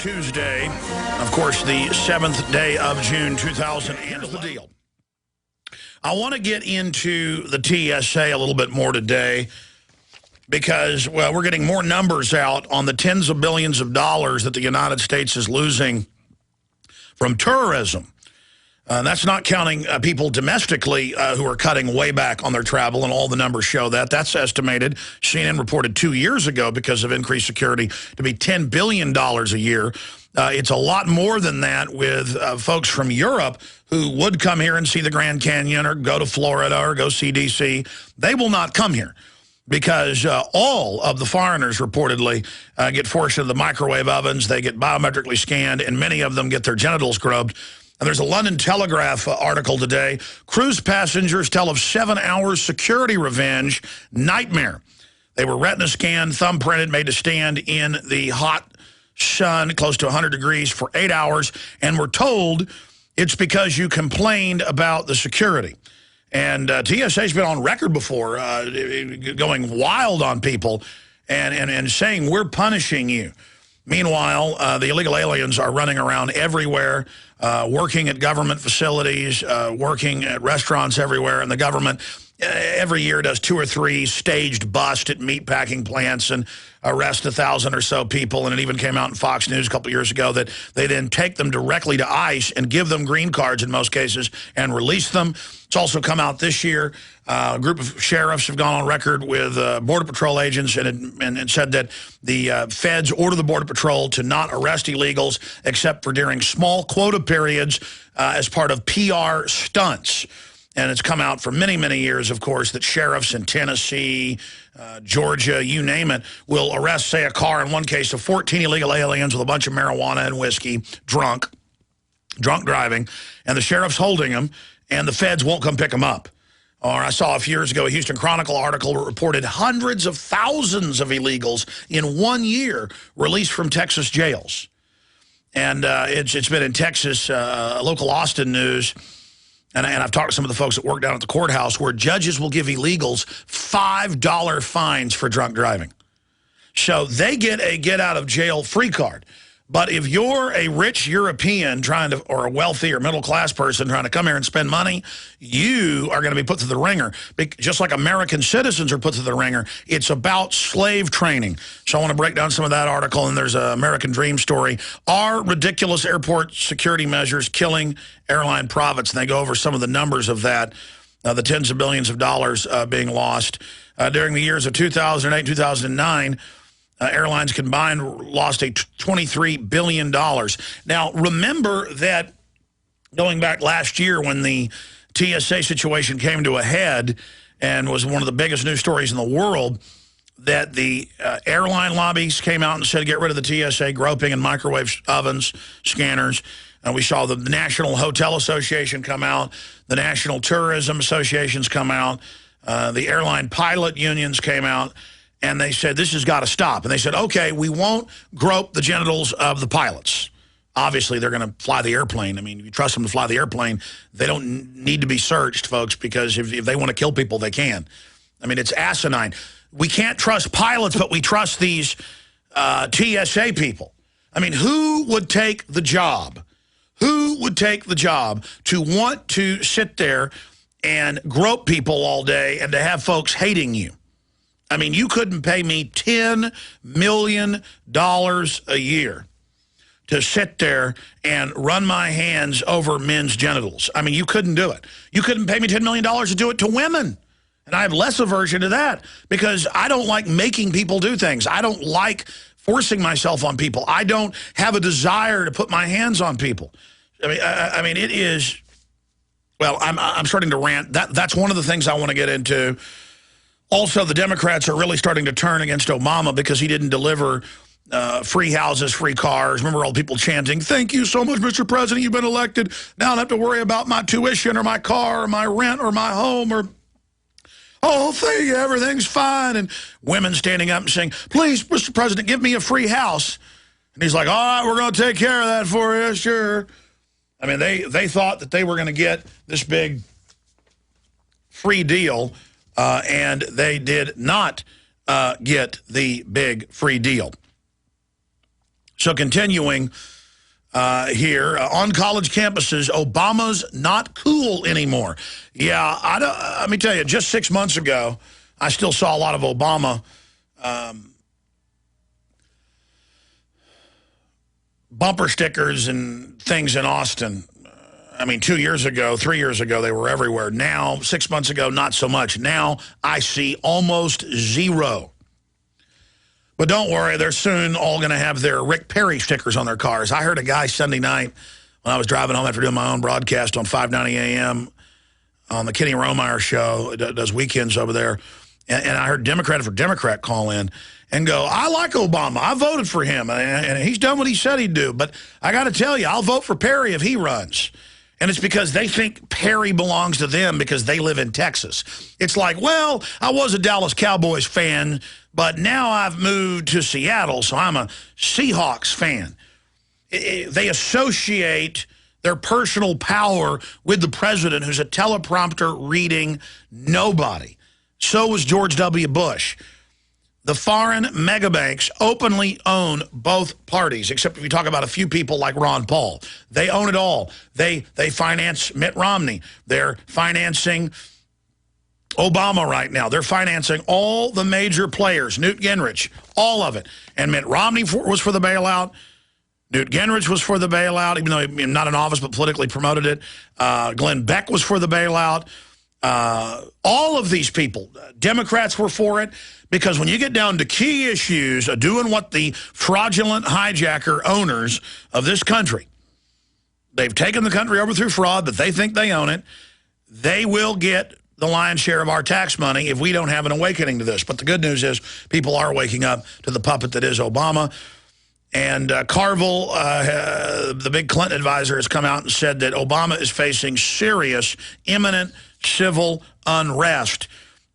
Tuesday, of course, the 7th day of June, 2000. Here's the deal. I want to get into the TSA a little bit more today because, well, we're getting more numbers out on the tens of billions of dollars that the United States is losing from tourism. That's not counting people domestically who are cutting way back on their travel, and all the numbers show that. That's estimated, CNN reported 2 years ago, because of increased security, to be $10 billion a year. It's a lot more than that with folks from Europe who would come here and see the Grand Canyon or go to Florida or go see D.C. They will not come here because all of the foreigners reportedly get forced into the microwave ovens. They get biometrically scanned, and many of them get their genitals groped. And there's a London Telegraph article today. Cruise passengers tell of 7 hours security revenge nightmare. They were retina scanned, thumbprinted, made to stand in the hot sun, close to 100 degrees, for 8 hours, and were told it's because you complained about the security. And TSA's been on record before going wild on people and saying, we're punishing you. Meanwhile, the illegal aliens are running around everywhere, working at government facilities, working at restaurants everywhere, and the government every year does 2 or 3 staged busts at meatpacking plants and arrest 1,000 or so people. And it even came out in Fox News a couple years ago that they then take them directly to ICE and give them green cards in most cases and release them. It's also come out this year. A group of sheriffs have gone on record with Border Patrol agents and said that the feds order the Border Patrol to not arrest illegals except for during small quota periods as part of PR stunts. And it's come out for many, many years, of course, that sheriffs in Tennessee, Georgia, you name it, will arrest, say, a car, in one case, of 14 illegal aliens with a bunch of marijuana and whiskey, drunk driving, and the sheriff's holding them, and the feds won't come pick them up. Or I saw a few years ago a Houston Chronicle article that reported hundreds of thousands of illegals in 1 year released from Texas jails. And it's been in Texas, local Austin news. And I've talked to some of the folks that work down at the courthouse where judges will give illegals $5 fines for drunk driving. So they get a get-out-of-jail-free card. But if you're a rich European trying to, or a wealthy or middle-class person trying to come here and spend money, you are going to be put through the ringer. Just like American citizens are put through the ringer, it's about slave training. So I want to break down some of that article, and there's an American Dream story. Are ridiculous airport security measures killing airline profits? And they go over some of the numbers of that, the tens of billions of dollars being lost. During the years of 2008, 2009, airlines combined lost $23 billion. Now, remember that going back last year when the TSA situation came to a head and was one of the biggest news stories in the world, that the airline lobbies came out and said, get rid of the TSA groping and microwave ovens, scanners. We saw the National Hotel Association come out, the National Tourism Associations come out, the airline pilot unions came out, and they said, this has got to stop. And they said, okay, we won't grope the genitals of the pilots. Obviously, they're going to fly the airplane. I mean, if you trust them to fly the airplane, they don't need to be searched, folks, because if they want to kill people, they can. I mean, it's asinine. We can't trust pilots, but we trust these TSA people. I mean, who would take the job? Who would take the job to want to sit there and grope people all day and to have folks hating you? I mean, you couldn't pay me $10 million a year to sit there and run my hands over men's genitals. I mean, you couldn't do it. You couldn't pay me $10 million to do it to women. And I have less aversion to that because I don't like making people do things. I don't like forcing myself on people. I don't have a desire to put my hands on people. I mean, it is, well, I'm starting to rant. That's one of the things I want to get into. Also, the Democrats are really starting to turn against Obama because he didn't deliver free houses, free cars. Remember all the people chanting, thank you so much, Mr. President, you've been elected. Now I don't have to worry about my tuition or my car or my rent or my home or, oh, thank you, everything's fine. And women standing up and saying, please, Mr. President, give me a free house. And he's like, all right, we're going to take care of that for you, sure. I mean, they thought that they were going to get this big free deal, and they did not get the big free deal. So continuing here, on college campuses, Obama's not cool anymore. Yeah, let me tell you, just 6 months ago, I still saw a lot of Obama bumper stickers and things in Austin. I mean, 2 years ago, 3 years ago, they were everywhere. Now, 6 months ago, not so much. Now, I see almost zero. But don't worry, they're soon all going to have their Rick Perry stickers on their cars. I heard a guy Sunday night when I was driving home after doing my own broadcast on 590 AM on the Kenny Romeyer show, does weekends over there, and I heard Democrat for Democrat call in and go, I like Obama. I voted for him, and he's done what he said he'd do. But I got to tell you, I'll vote for Perry if he runs. And it's because they think Perry belongs to them because they live in Texas. It's like, well, I was a Dallas Cowboys fan, but now I've moved to Seattle, so I'm a Seahawks fan. They associate their personal power with the president, who's a teleprompter reading nobody. So was George W. Bush. The foreign megabanks openly own both parties, except if you talk about a few people like Ron Paul. They own it all. They finance Mitt Romney. They're financing Obama right now. They're financing all the major players, Newt Gingrich, all of it. And Mitt Romney was for the bailout. Newt Gingrich was for the bailout, even though he's not in office but politically promoted it. Glenn Beck was for the bailout. All of these people, Democrats were for it, because when you get down to key issues of doing what the fraudulent hijacker owners of this country, they've taken the country over through fraud, but they think they own it, they will get the lion's share of our tax money if we don't have an awakening to this. But the good news is people are waking up to the puppet that is Obama. And Carville, the big Clinton advisor, has come out and said that Obama is facing serious, imminent civil unrest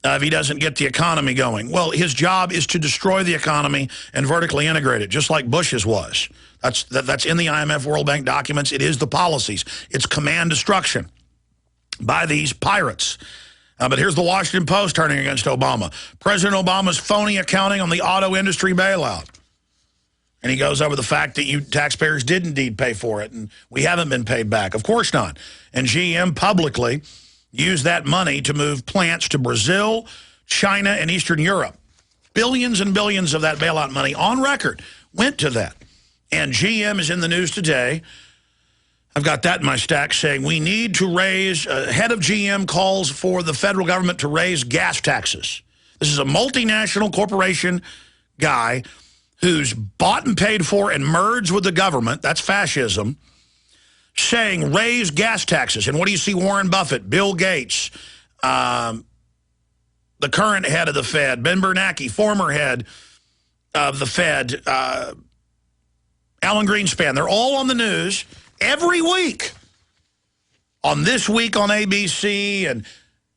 if he doesn't get the economy going. Well, his job is to destroy the economy and vertically integrate it, just like Bush's was. That's in the IMF World Bank documents. It is the policies. It's command destruction by these pirates. But here's the Washington Post turning against Obama. President Obama's phony accounting on the auto industry bailout. And he goes over the fact that you taxpayers did indeed pay for it, and we haven't been paid back. Of course not. And GM publicly used that money to move plants to Brazil, China, and Eastern Europe. Billions and billions of that bailout money on record went to that. And GM is in the news today. I've got that in my stack, saying we need to raise, head of GM calls for the federal government to raise gas taxes. This is a multinational corporation guy who's bought and paid for and merged with the government, that's fascism, saying raise gas taxes. And what do you see Warren Buffett, Bill Gates, the current head of the Fed, Ben Bernanke, former head of the Fed, Alan Greenspan, they're all on the news every week. On This Week on ABC and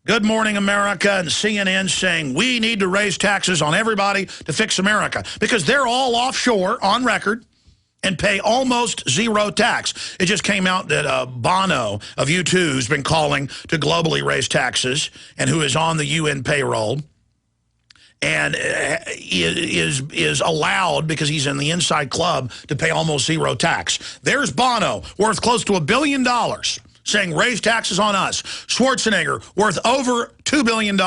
Good Morning America and CNN saying we need to raise taxes on everybody to fix America because they're all offshore on record and pay almost zero tax. It just came out that Bono of U2, who's been calling to globally raise taxes and who is on the UN payroll and is allowed, because he's in the inside club, to pay almost zero tax. There's Bono, worth close to $1 billion, saying raise taxes on us. Schwarzenegger, worth over $2 billion.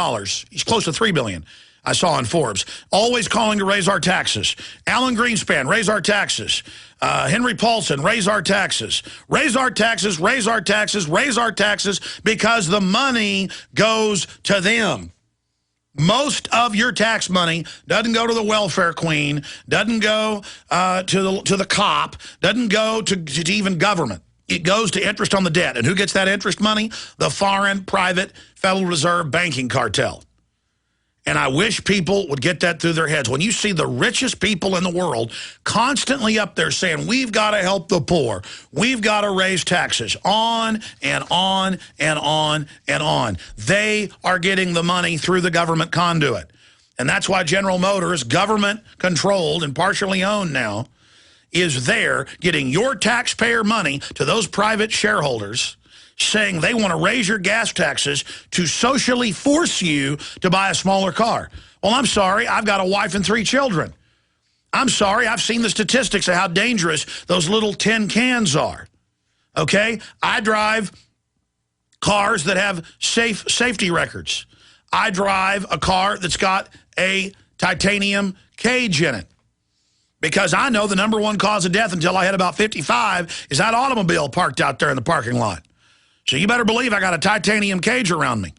He's close to $3 billion. I saw on Forbes, always calling to raise our taxes. Alan Greenspan, raise our taxes. Henry Paulson, raise our taxes. Raise our taxes, raise our taxes, raise our taxes, because the money goes to them. Most of your tax money doesn't go to the welfare queen, doesn't go to the cop, doesn't go to even government. It goes to interest on the debt. And who gets that interest money? The foreign private Federal Reserve banking cartel. And I wish people would get that through their heads. When you see the richest people in the world constantly up there saying, we've got to help the poor, we've got to raise taxes, on and on and on and on. They are getting the money through the government conduit. And that's why General Motors, government-controlled and partially owned now, is there getting your taxpayer money to those private shareholders, saying they want to raise your gas taxes to socially force you to buy a smaller car. Well, I'm sorry, I've got a wife and 3 children. I'm sorry, I've seen the statistics of how dangerous those little tin cans are. Okay? I drive cars that have safety records. I drive a car that's got a titanium cage in it. Because I know the number one cause of death until I hit about 55 is that automobile parked out there in the parking lot. So you better believe I got a titanium cage around me.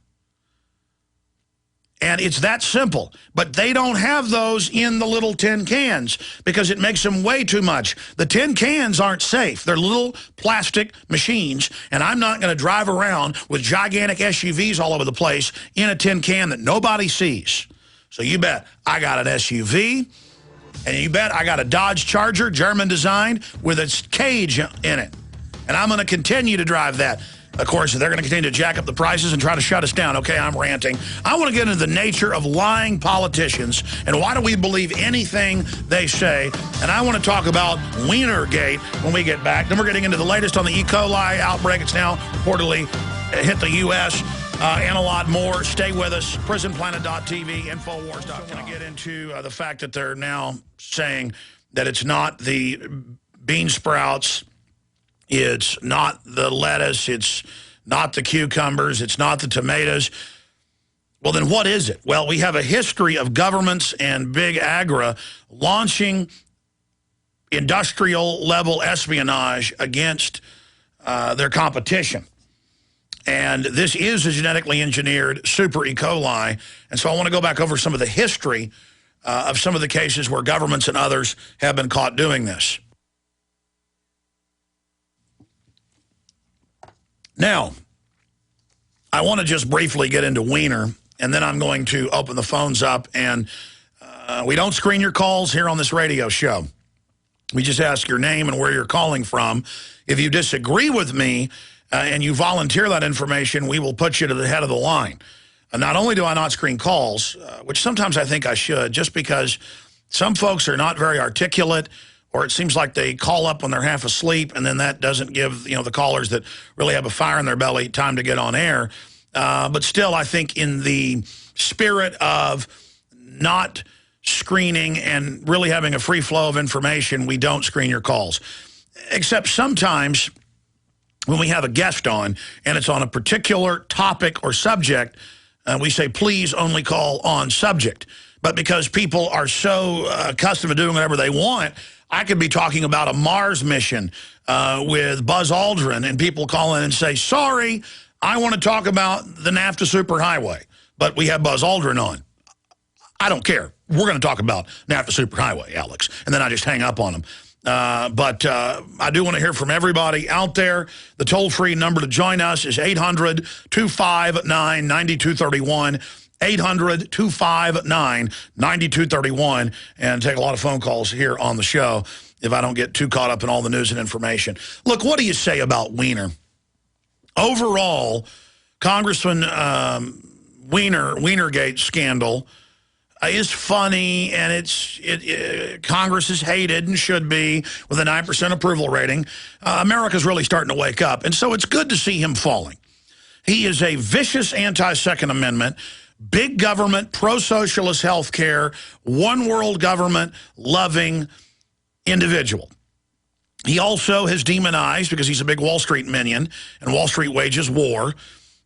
And it's that simple. But they don't have those in the little tin cans because it makes them way too much. The tin cans aren't safe. They're little plastic machines, and I'm not going to drive around with gigantic SUVs all over the place in a tin can that nobody sees. So you bet I got an SUV, and you bet I got a Dodge Charger, German designed, with its cage in it. And I'm going to continue to drive that. Of course, they're going to continue to jack up the prices and try to shut us down. Okay, I'm ranting. I want to get into the nature of lying politicians and why do we believe anything they say. And I want to talk about Weinergate when we get back. Then we're getting into the latest on the E. coli outbreak. It's now reportedly hit the U.S. And a lot more. Stay with us. PrisonPlanet.tv, Infowars.com. I'm going to get into the fact that they're now saying that it's not the bean sprouts, it's not the lettuce, it's not the cucumbers, it's not the tomatoes. Well, then what is it? Well, we have a history of governments and big agra launching industrial-level espionage against their competition. And this is a genetically engineered super E. coli. And so I want to go back over some of the history of some of the cases where governments and others have been caught doing this. Now, I want to just briefly get into Wiener, and then I'm going to open the phones up. And we don't screen your calls here on this radio show. We just ask your name and where you're calling from. If you disagree with me and you volunteer that information, we will put you to the head of the line. Not only do I not screen calls, which sometimes I think I should, just because some folks are not very articulate, or it seems like they call up when they're half asleep, and then that doesn't give, the callers that really have a fire in their belly time to get on air. But still, I think in the spirit of not screening and really having a free flow of information, we don't screen your calls. Except sometimes when we have a guest on, and it's on a particular topic or subject, we say, please only call on subject. But because people are so accustomed to doing whatever they want, I could be talking about a Mars mission with Buzz Aldrin, and people call in and say, sorry, I want to talk about the NAFTA superhighway, but we have Buzz Aldrin on. I don't care. We're going to talk about NAFTA superhighway, Alex. And then I just hang up on them. But I do want to hear from everybody out there. The toll-free number to join us is 800-259-9231. 800-259-9231, and take a lot of phone calls here on the show if I don't get too caught up in all the news and information. Look, what do you say about Weiner? Overall, Congressman Weinergate scandal is funny, and Congress is hated and should be with a 9% approval rating. America's really starting to wake up, and so it's good to see him falling. He is a vicious anti-Second Amendment, big government, pro-socialist health care, one world government loving individual. He also has demonized, because he's a big Wall Street minion, and Wall Street wages war,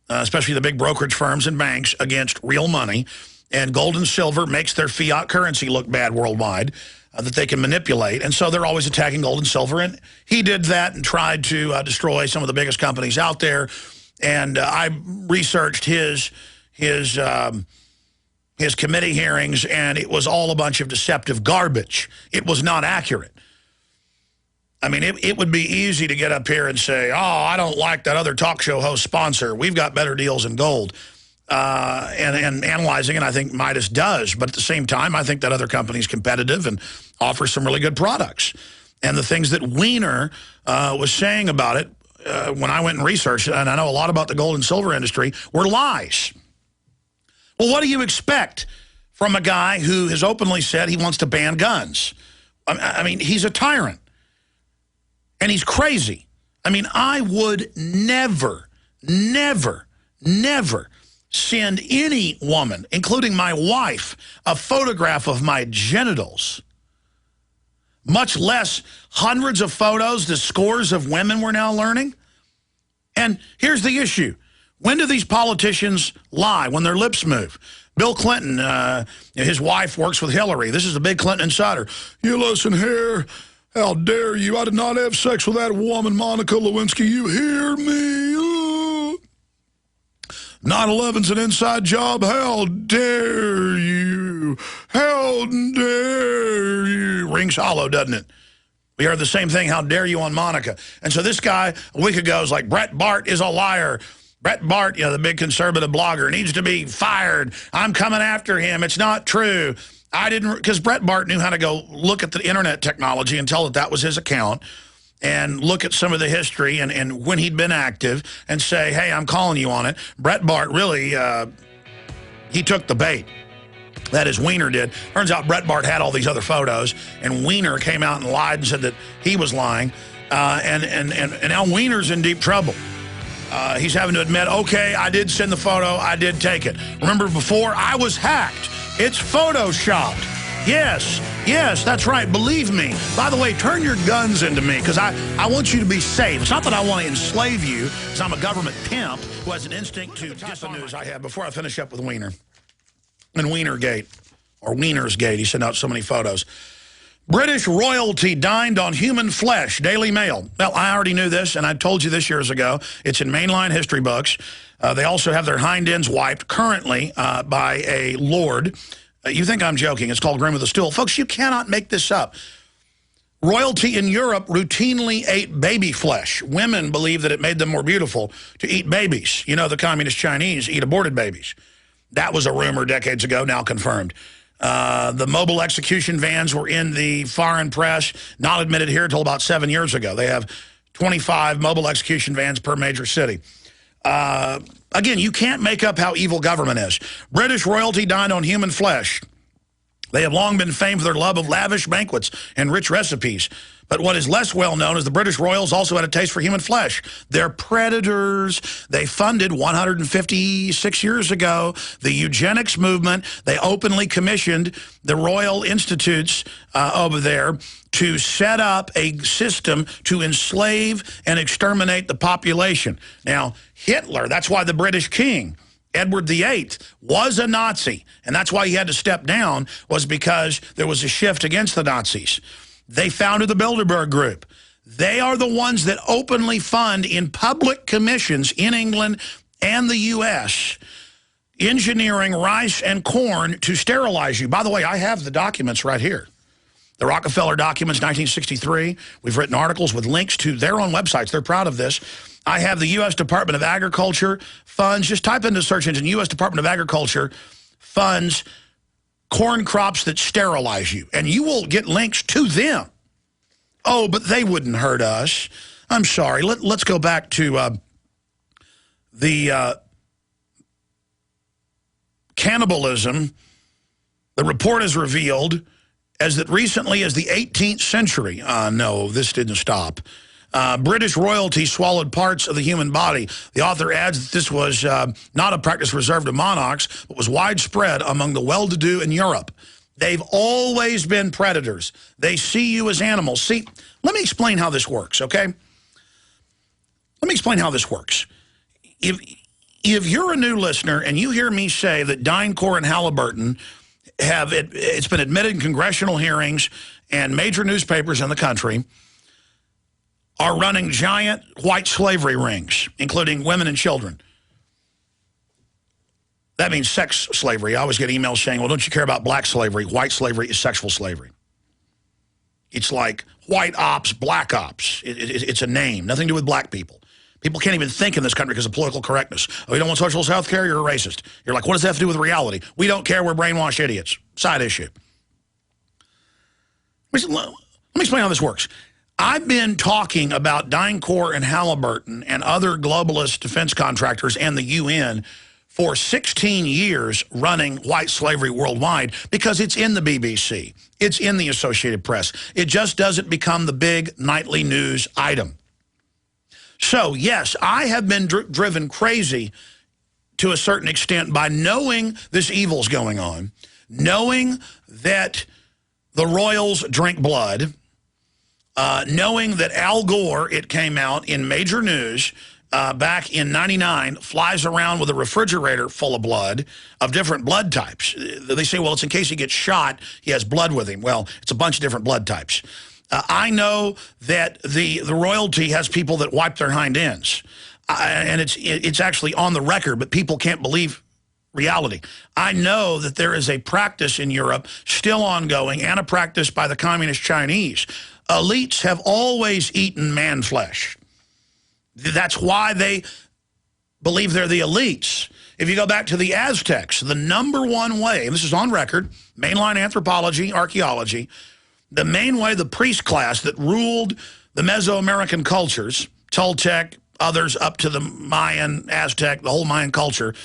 especially the big brokerage firms and banks, against real money. And gold and silver makes their fiat currency look bad worldwide, that they can manipulate. And so they're always attacking gold and silver. And he did that and tried to destroy some of the biggest companies out there. And I researched his committee hearings, and it was all a bunch of deceptive garbage. It was not accurate. I mean, it would be easy to get up here and say, oh, I don't like that other talk show host sponsor. We've got better deals in gold. And analyzing it, I think Midas does. But at the same time, I think that other company's competitive and offers some really good products. And the things that Weiner was saying about it, when I went and researched it, and I know a lot about the gold and silver industry, were lies. Well, what do you expect from a guy who has openly said he wants to ban guns? I mean, he's a tyrant. And he's crazy. I mean, I would never, never, never send any woman, including my wife, a photograph of my genitals much less hundreds of photos, the scores of women we're now learning. And here's the issue. When do these politicians lie? When their lips move. Bill Clinton, his wife works with Hillary. This is a big Clinton insider. You listen here. How dare you? I did not have sex with that woman, Monica Lewinsky. You hear me? 9/11's an inside job. How dare you? How dare you? Rings hollow, doesn't it? We heard the same thing, how dare you, on Monica. And so this guy a week ago was like, Brett Bart is a liar. Brett Bart, you know, the big conservative blogger, needs to be fired. I'm coming after him. It's not true. I didn't, because Brett Bart knew how to go look at the internet technology and tell that that was his account and look at some of the history and when he'd been active and say, hey, I'm calling you on it. Brett Bart really, he took the bait. That is, Weiner did. Turns out Brett Bart had all these other photos, and Weiner came out and lied and said that he was lying. And now Weiner's in deep trouble. He's having to admit, okay, I did send the photo, I did take it. Remember before, I was hacked. It's photoshopped. Yes, yes, that's right, believe me. By the way, turn your guns into me, because I want you to be safe. It's not that I want to enslave you, because I'm a government pimp who has an instinct to the news I have before I finish up with Weiner. And Weinergate, or Weinersgate, he sent out so many photos. British royalty dined on human flesh, Daily Mail. Well, I already knew this, and I told you this years ago. It's in mainline history books. They also have their hind ends wiped currently by a lord. You think I'm joking. It's called Grim with a Stool. Folks, you cannot make this up. Royalty in Europe routinely ate baby flesh. Women believe that it made them more beautiful to eat babies. You know, the communist Chinese eat aborted babies. That was a rumor decades ago, now confirmed. The mobile execution vans were in the foreign press, not admitted here until about 7 years ago. They have 25 mobile execution vans per major city. Again, you can't make up how evil government is. British royalty dined on human flesh. They have long been famed for their love of lavish banquets and rich recipes. But what is less well known is the British royals also had a taste for human flesh. They're predators. They funded 156 years ago the eugenics movement. They openly commissioned the Royal Institutes over there to set up a system to enslave and exterminate the population. Now, Hitler, that's why the British king, Edward VIII, was a Nazi. And that's why he had to step down, was because there was a shift against the Nazis. They founded the Bilderberg Group. They are the ones that openly fund in public commissions in England and the U.S. engineering rice and corn to sterilize you. By the way, I have the documents right here. The Rockefeller documents, 1963. We've written articles with links to their own websites. They're proud of this. I have the U.S. Department of Agriculture funds. Just type into the search engine, U.S. Department of Agriculture funds corn crops that sterilize you, and you will get links to them. Oh, but they wouldn't hurt us. I'm sorry. Let's go back to the cannibalism. The report has revealed as that recently as the 18th century, no, this didn't stop. British royalty swallowed parts of the human body. The author adds that this was not a practice reserved to monarchs, but was widespread among the well-to-do in Europe. They've always been predators. They see you as animals. See, let me explain how this works, okay? Let me explain how this works. If you're a new listener and you hear me say that DynCorp and Halliburton have, it's been admitted in congressional hearings and major newspapers in the country, are running giant white slavery rings, including women and children. That means sex slavery. I always get emails saying, well, don't you care about black slavery? White slavery is sexual slavery. It's like white ops, black ops. It's a name, nothing to do with black people. People can't even think in this country because of political correctness. Oh, you don't want socialist health care? You're a racist. You're like, what does that have to do with reality? We don't care. We're brainwashed idiots. Side issue. Let me explain how this works. I've been talking about DynCorp and Halliburton and other globalist defense contractors and the UN for 16 years running white slavery worldwide because it's in the BBC. It's in the Associated Press. It just doesn't become the big nightly news item. So, yes, I have been driven crazy to a certain extent by knowing this evil's going on, knowing that the royals drink blood, knowing that Al Gore, it came out in major news back in '99, flies around with a refrigerator full of blood of different blood types. They say, well, it's in case he gets shot, he has blood with him. Well, it's a bunch of different blood types. I know that the royalty has people that wipe their hind ends. And it's actually on the record, but people can't believe reality. I know that there is a practice in Europe still ongoing, and a practice by the communist Chinese. Elites have always eaten man flesh. That's why they believe they're the elites. If you go back to the Aztecs, the #1 way, and this is on record, mainline anthropology, archaeology, the main way the priest class that ruled the Mesoamerican cultures, Toltec, others up to the Mayan, Aztec, the whole Mayan culture,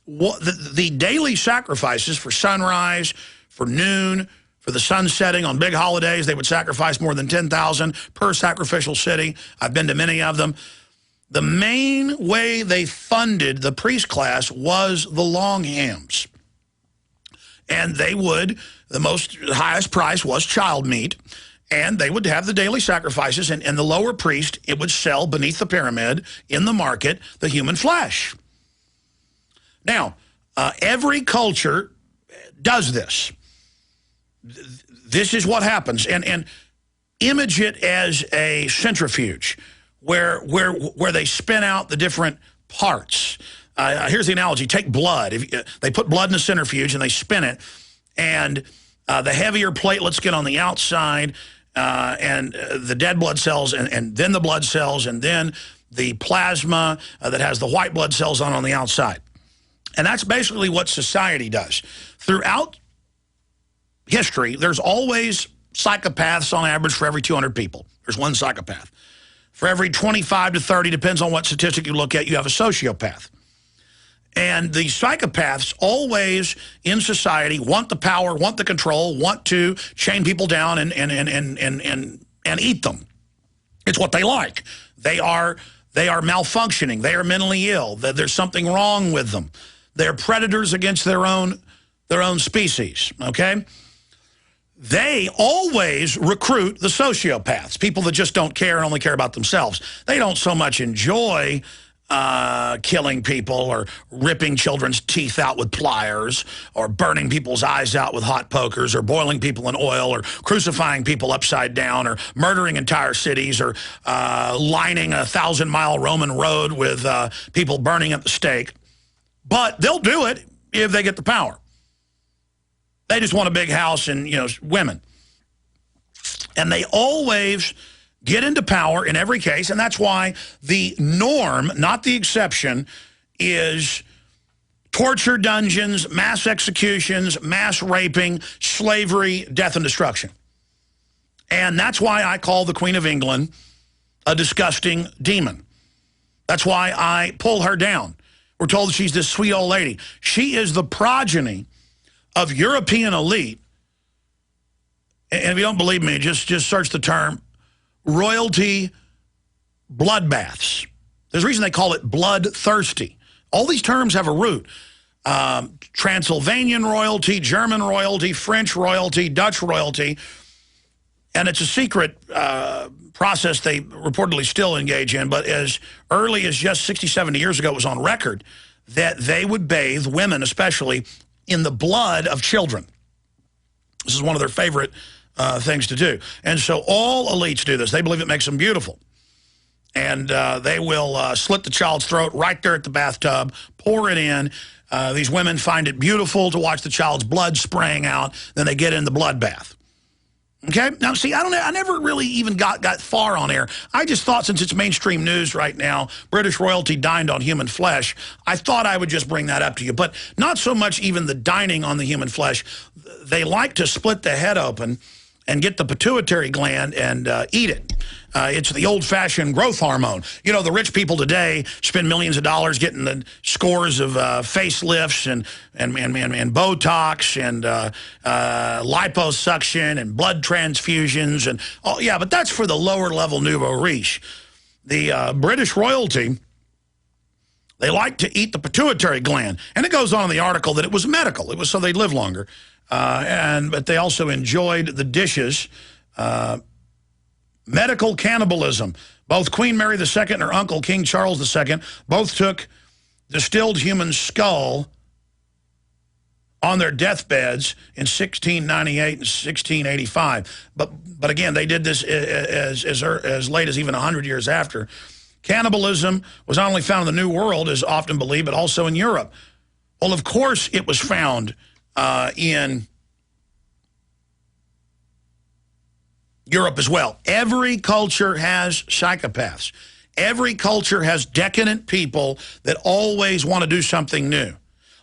the daily sacrifices for sunrise, for noon, for the sun setting on big holidays, they would sacrifice more than 10,000 per sacrificial city. I've been to many of them. The main way they funded the priest class was the longhams. And they would, the highest price was child meat, and they would have the daily sacrifices, and the lower priest, it would sell beneath the pyramid in the market the human flesh. Now, every culture does this. This is what happens, and image it as a centrifuge where they spin out the different parts. Here's the analogy. Take blood. They put blood in a centrifuge and they spin it, and the heavier platelets get on the outside, and the dead blood cells, and then the blood cells, and then the plasma that has the white blood cells on the outside. And that's basically what society does. Throughout history, there's always psychopaths on average for every 200 people. There's one psychopath. For every 25 to 30, depends on what statistic you look at, you have a sociopath. And the psychopaths always in society want the power, want the control, want to chain people down and eat them. It's what they like. They are malfunctioning. They are mentally ill. There's something wrong with them. They're predators against their own species, okay? They always recruit the sociopaths, people that just don't care and only care about themselves. They don't so much enjoy killing people or ripping children's teeth out with pliers or burning people's eyes out with hot pokers or boiling people in oil or crucifying people upside down or murdering entire cities or lining a 1,000-mile Roman road with people burning at the stake. But they'll do it if they get the power. They just want a big house and, women. And they always get into power in every case, and that's why the norm, not the exception, is torture dungeons, mass executions, mass raping, slavery, death, and destruction. And that's why I call the Queen of England a disgusting demon. That's why I pull her down. We're told she's this sweet old lady. She is the progeny of European elite. And if you don't believe me, just search the term royalty bloodbaths. There's a reason they call it bloodthirsty. All these terms have a root. Transylvanian royalty, German royalty, French royalty, Dutch royalty. And it's a secret process they reportedly still engage in, but as early as just 60, 70 years ago, it was on record that they would bathe, women especially, in the blood of children. This is one of their favorite things to do. And so all elites do this. They believe it makes them beautiful. And they will slit the child's throat right there at the bathtub, pour it in. These women find it beautiful to watch the child's blood spraying out. Then they get in the bloodbath. Okay? Now, see, I never really even got far on air. I just thought, since it's mainstream news right now, British royalty dined on human flesh, I thought I would just bring that up to you. But not so much even the dining on the human flesh. They like to split the head open and get the pituitary gland and eat it. It's the old-fashioned growth hormone. You know, the rich people today spend millions of dollars getting the scores of facelifts and Botox and liposuction and blood transfusions. And yeah, but that's for the lower-level nouveau riche. The British royalty, they like to eat the pituitary gland. And it goes on in the article that it was medical. It was so they'd live longer. But they also enjoyed the dishes Medical cannibalism. Both Queen Mary II and her uncle, King Charles II, both took distilled human skull on their deathbeds in 1698 and 1685. But again, they did this as late as even 100 years after. Cannibalism was not only found in the New World, as often believed, but also in Europe. Well, of course, it was found in Europe as well. Every culture has psychopaths. Every culture has decadent people that always want to do something new,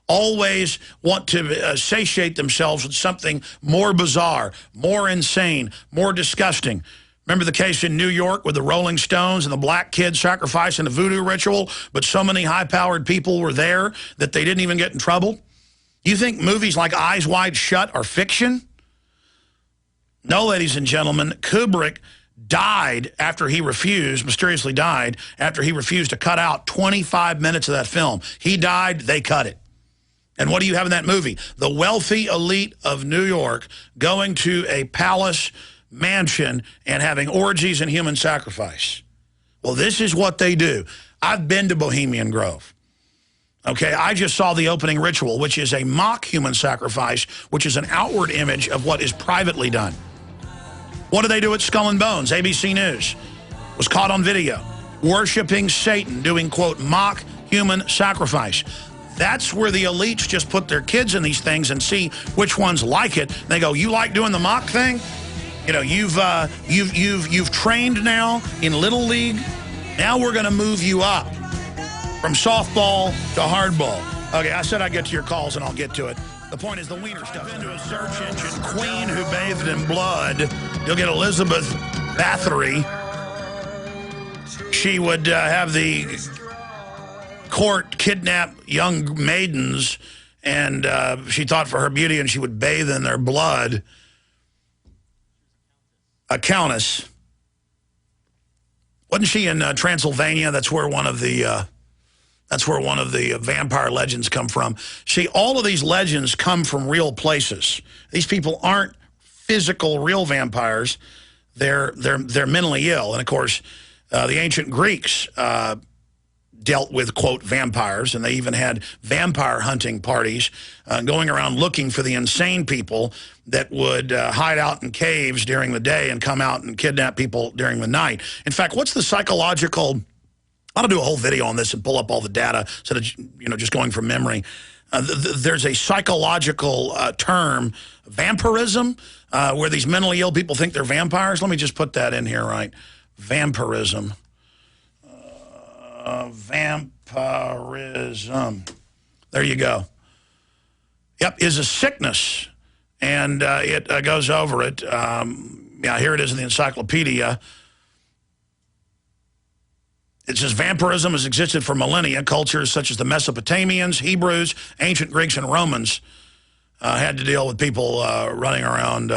always want to satiate themselves with something more bizarre, more insane, more disgusting. Remember the case in New York with the Rolling Stones and the black kid sacrificing the voodoo ritual, but so many high-powered people were there that they didn't even get in trouble? You think movies like Eyes Wide Shut are fiction? No, ladies and gentlemen, Kubrick died after he refused, mysteriously died, after he refused to cut out 25 minutes of that film. He died, they cut it. And what do you have in that movie? The wealthy elite of New York going to a palace mansion and having orgies and human sacrifice. Well, this is what they do. I've been to Bohemian Grove. Okay, I just saw the opening ritual, which is a mock human sacrifice, which is an outward image of what is privately done. What do they do at Skull and Bones? ABC News was caught on video worshiping Satan, doing, quote, mock human sacrifice. That's where the elites just put their kids in these things and see which ones like it. They go, you like doing the mock thing? You know, you've trained now in Little League. Now we're going to move you up from softball to hardball. Okay, I said I'd get to your calls, and I'll get to it. The point is the wiener stuff. Into a search engine, Queen who bathed in blood. You'll get Elizabeth Bathory. She would have the court kidnap young maidens, and she thought for her beauty, and she would bathe in their blood. A countess. Wasn't she in Transylvania? That's where one of the vampire legends come from. See, all of these legends come from real places. These people aren't physical, real vampires. They're mentally ill. And, of course, the ancient Greeks dealt with, quote, vampires, and they even had vampire hunting parties going around looking for the insane people that would hide out in caves during the day and come out and kidnap people during the night. In fact, what's the psychological... I'll do a whole video on this and pull up all the data instead of, you know, just going from memory. There's a psychological term, vampirism, where these mentally ill people think they're vampires. Let me just put that in here, right? Vampirism. Vampirism. There you go. Yep, is a sickness, and it goes over it. Yeah, here it is in the encyclopedia. It says vampirism has existed for millennia. Cultures such as the Mesopotamians, Hebrews, ancient Greeks, and Romans had to deal with people running around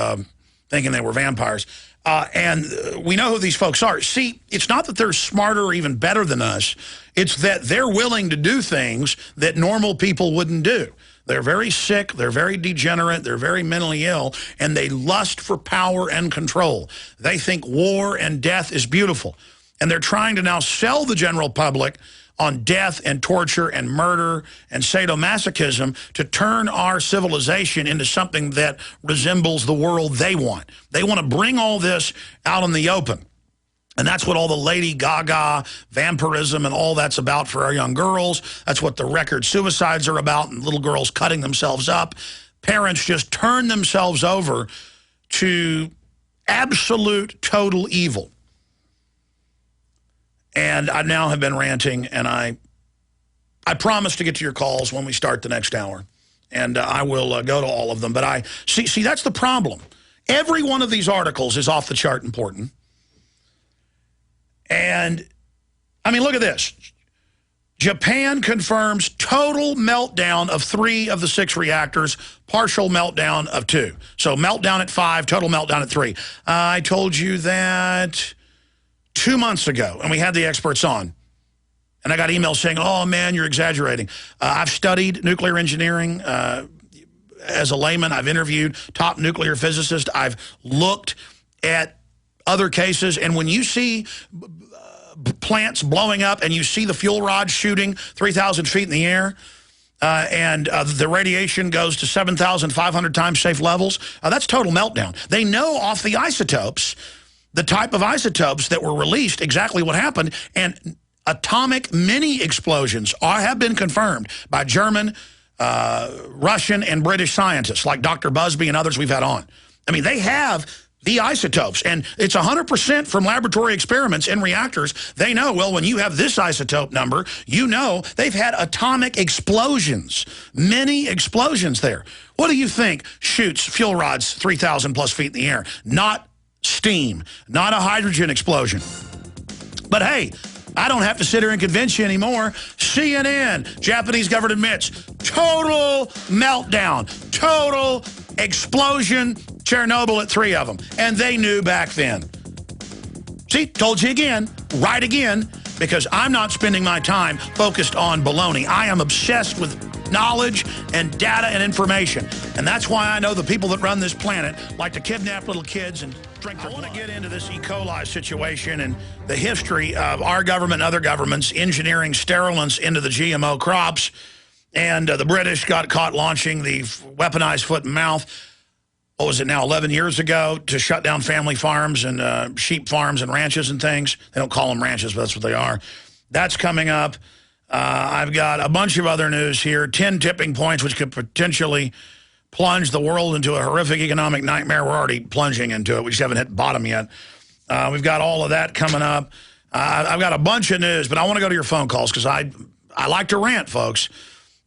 thinking they were vampires. And we know who these folks are. See, it's not that they're smarter or even better than us. It's that they're willing to do things that normal people wouldn't do. They're very sick, they're very degenerate, they're very mentally ill, and they lust for power and control. They think war and death is beautiful. And they're trying to now sell the general public on death and torture and murder and sadomasochism to turn our civilization into something that resembles the world they want. They want to bring all this out in the open. And that's what all the Lady Gaga, vampirism, and all that's about for our young girls. That's what the record suicides are about, and little girls cutting themselves up. Parents just turn themselves over to absolute, total evil. And I now have been ranting, and I promise to get to your calls when we start the next hour. And I will go to all of them. But I see, that's the problem. Every one of these articles is off the chart important. And, I mean, look at this. Japan confirms total meltdown of 3 of the 6 reactors, partial meltdown of 2. So meltdown at 5, total meltdown at 3. I told you that 2 months ago, and we had the experts on. And I got emails saying, oh, man, you're exaggerating. I've studied nuclear engineering as a layman. I've interviewed top nuclear physicists. I've looked at other cases. And when you see plants blowing up and you see the fuel rods shooting 3,000 feet in the air, and the radiation goes to 7,500 times safe levels, that's total meltdown. They know off the isotopes, the type of isotopes that were released, exactly what happened, and atomic mini explosions have been confirmed by German, Russian, and British scientists like Dr. Busby and others we've had on. I mean, they have the isotopes, and it's 100% from laboratory experiments in reactors. They know, well, when you have this isotope number, you know they've had atomic explosions, many explosions there. What do you think shoots fuel rods 3,000 plus feet in the air? Not steam, not a hydrogen explosion. But hey, I don't have to sit here and convince you anymore. CNN, Japanese government admits, total meltdown, total explosion, Chernobyl at 3 of them. And they knew back then. See, told you again, right again, because I'm not spending my time focused on baloney. I am obsessed with knowledge and data and information. And that's why I know the people that run this planet like to kidnap little kids and drink their blood. I want to get into this E. coli situation and the history of our government and other governments engineering sterilants into the GMO crops. And the British got caught launching the weaponized foot and mouth, what was it now, 11 years ago, to shut down family farms and sheep farms and ranches and things. They don't call them ranches, but that's what they are. That's coming up. I've got a bunch of other news here, 10 tipping points which could potentially plunge the world into a horrific economic nightmare. We're already plunging into it. We just haven't hit bottom yet. We've got all of that coming up. I've got a bunch of news, but I want to go to your phone calls because I like to rant, folks.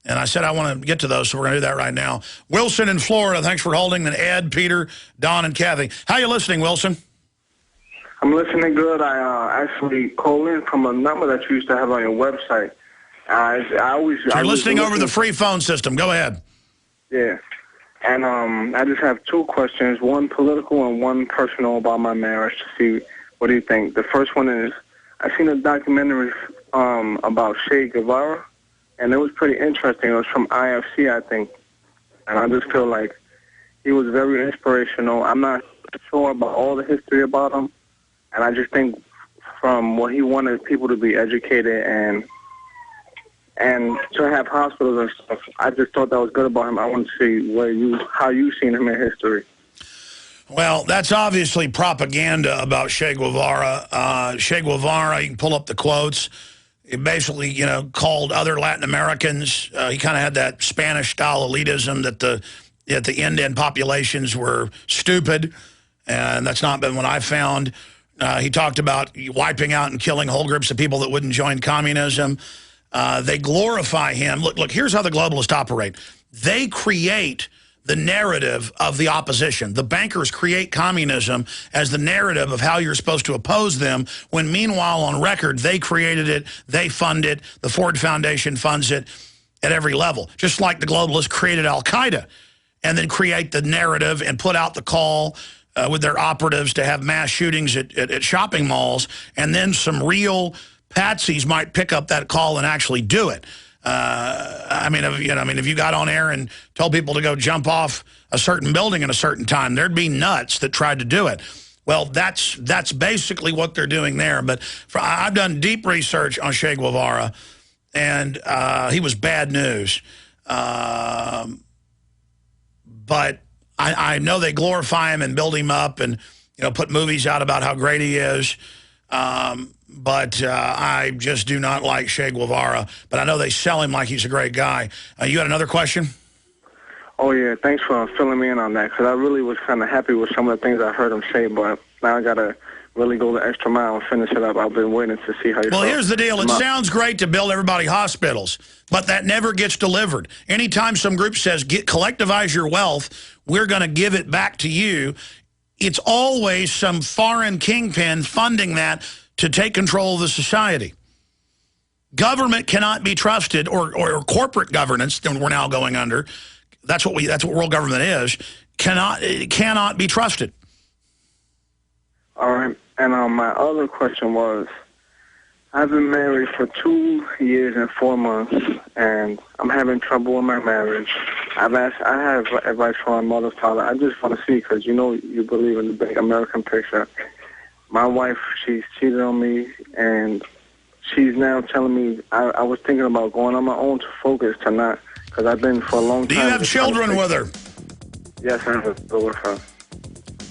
And I said I want to get to those, so we're going to do that right now. Wilson in Florida, thanks for holding. Then Ed, Peter, Don, and Kathy. How you listening, Wilson? I'm listening good. I actually called in from a number that you used to have on your website. You're listening over the free phone system. Go ahead. Yeah. And I just have 2 questions, one political and one personal about my marriage to see what do you think. The first one is, I seen a documentary about Che Guevara, and it was pretty interesting. It was from IFC, I think. And I just feel like he was very inspirational. I'm not sure about all the history about him. And I just think from what he wanted people to be educated and to have hospitals and stuff, I just thought that was good about him. I want to see how you've seen him in history. Well, that's obviously propaganda about Che Guevara. Che Guevara, you can pull up the quotes. He basically, called other Latin Americans. He kind of had that Spanish-style elitism that the Indian populations were stupid, and that's not been what I found. He talked about wiping out and killing whole groups of people that wouldn't join communism. They glorify him. Look, here's how the globalists operate. They create the narrative of the opposition. The bankers create communism as the narrative of how you're supposed to oppose them, when meanwhile on record, they created it, they fund it, the Ford Foundation funds it at every level. Just like the globalists created Al-Qaeda and then create the narrative and put out the call with their operatives to have mass shootings at shopping malls, and then some real patsies might pick up that call and actually do it. If you got on air and told people to go jump off a certain building at a certain time, there'd be nuts that tried to do it. Well, that's basically what they're doing there. But I've done deep research on Che Guevara, and he was bad news. But I know they glorify him and build him up and put movies out about how great he is. But I just do not like Che Guevara. But I know they sell him like he's a great guy. You had another question? Oh, yeah. Thanks for filling me in on that, because I really was kind of happy with some of the things I heard him say, but now I got to really go the extra mile and finish it up. I've been waiting to see how you Well, here's the deal. It sounds great to build everybody hospitals, but that never gets delivered. Anytime some group says, collectivize your wealth, we're going to give it back to you, it's always some foreign kingpin funding that to take control of the society. Government cannot be trusted, or corporate governance that we're now going under. That's what world government is. It cannot be trusted. All right. And my other question was, I've been married for 2 years and 4 months, and I'm having trouble in my marriage. I have advice from my mother's father. I just want to see, because you believe in the big American picture. my wife, she's cheated on me, and she's now telling me I was thinking about going on my own to focus to not, because I've been for a long time. Do you have children with her? Yes, I have a daughter with her.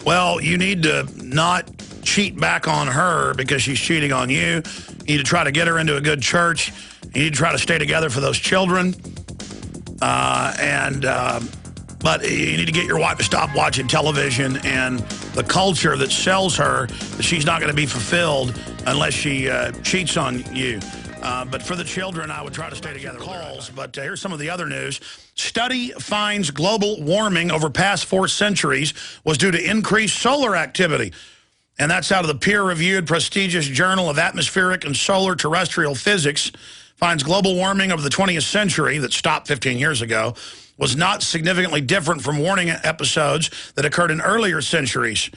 Well, you need to not cheat back on her because she's cheating on you. You need to try to get her into a good church. You need to try to stay together for those children. But you need to get your wife to stop watching television and the culture that sells her that she's not going to be fulfilled unless she cheats on you. But for the children, I would try to stay together. Calls, but here's some of the other news. Study finds global warming over past 4 centuries was due to increased solar activity. And that's out of the peer-reviewed prestigious Journal of Atmospheric and Solar Terrestrial Physics. Finds global warming over the 20th century that stopped 15 years ago was not significantly different from warning episodes that occurred in earlier centuries.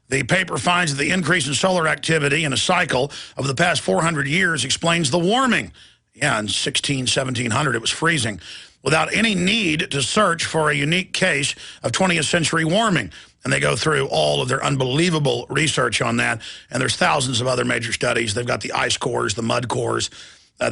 The paper finds that the increase in solar activity in a cycle of the past 400 years explains the warming. Yeah, in 1700, it was freezing, without any need to search for a unique case of 20th century warming. And they go through all of their unbelievable research on that. And there's thousands of other major studies. They've got the ice cores, the mud cores.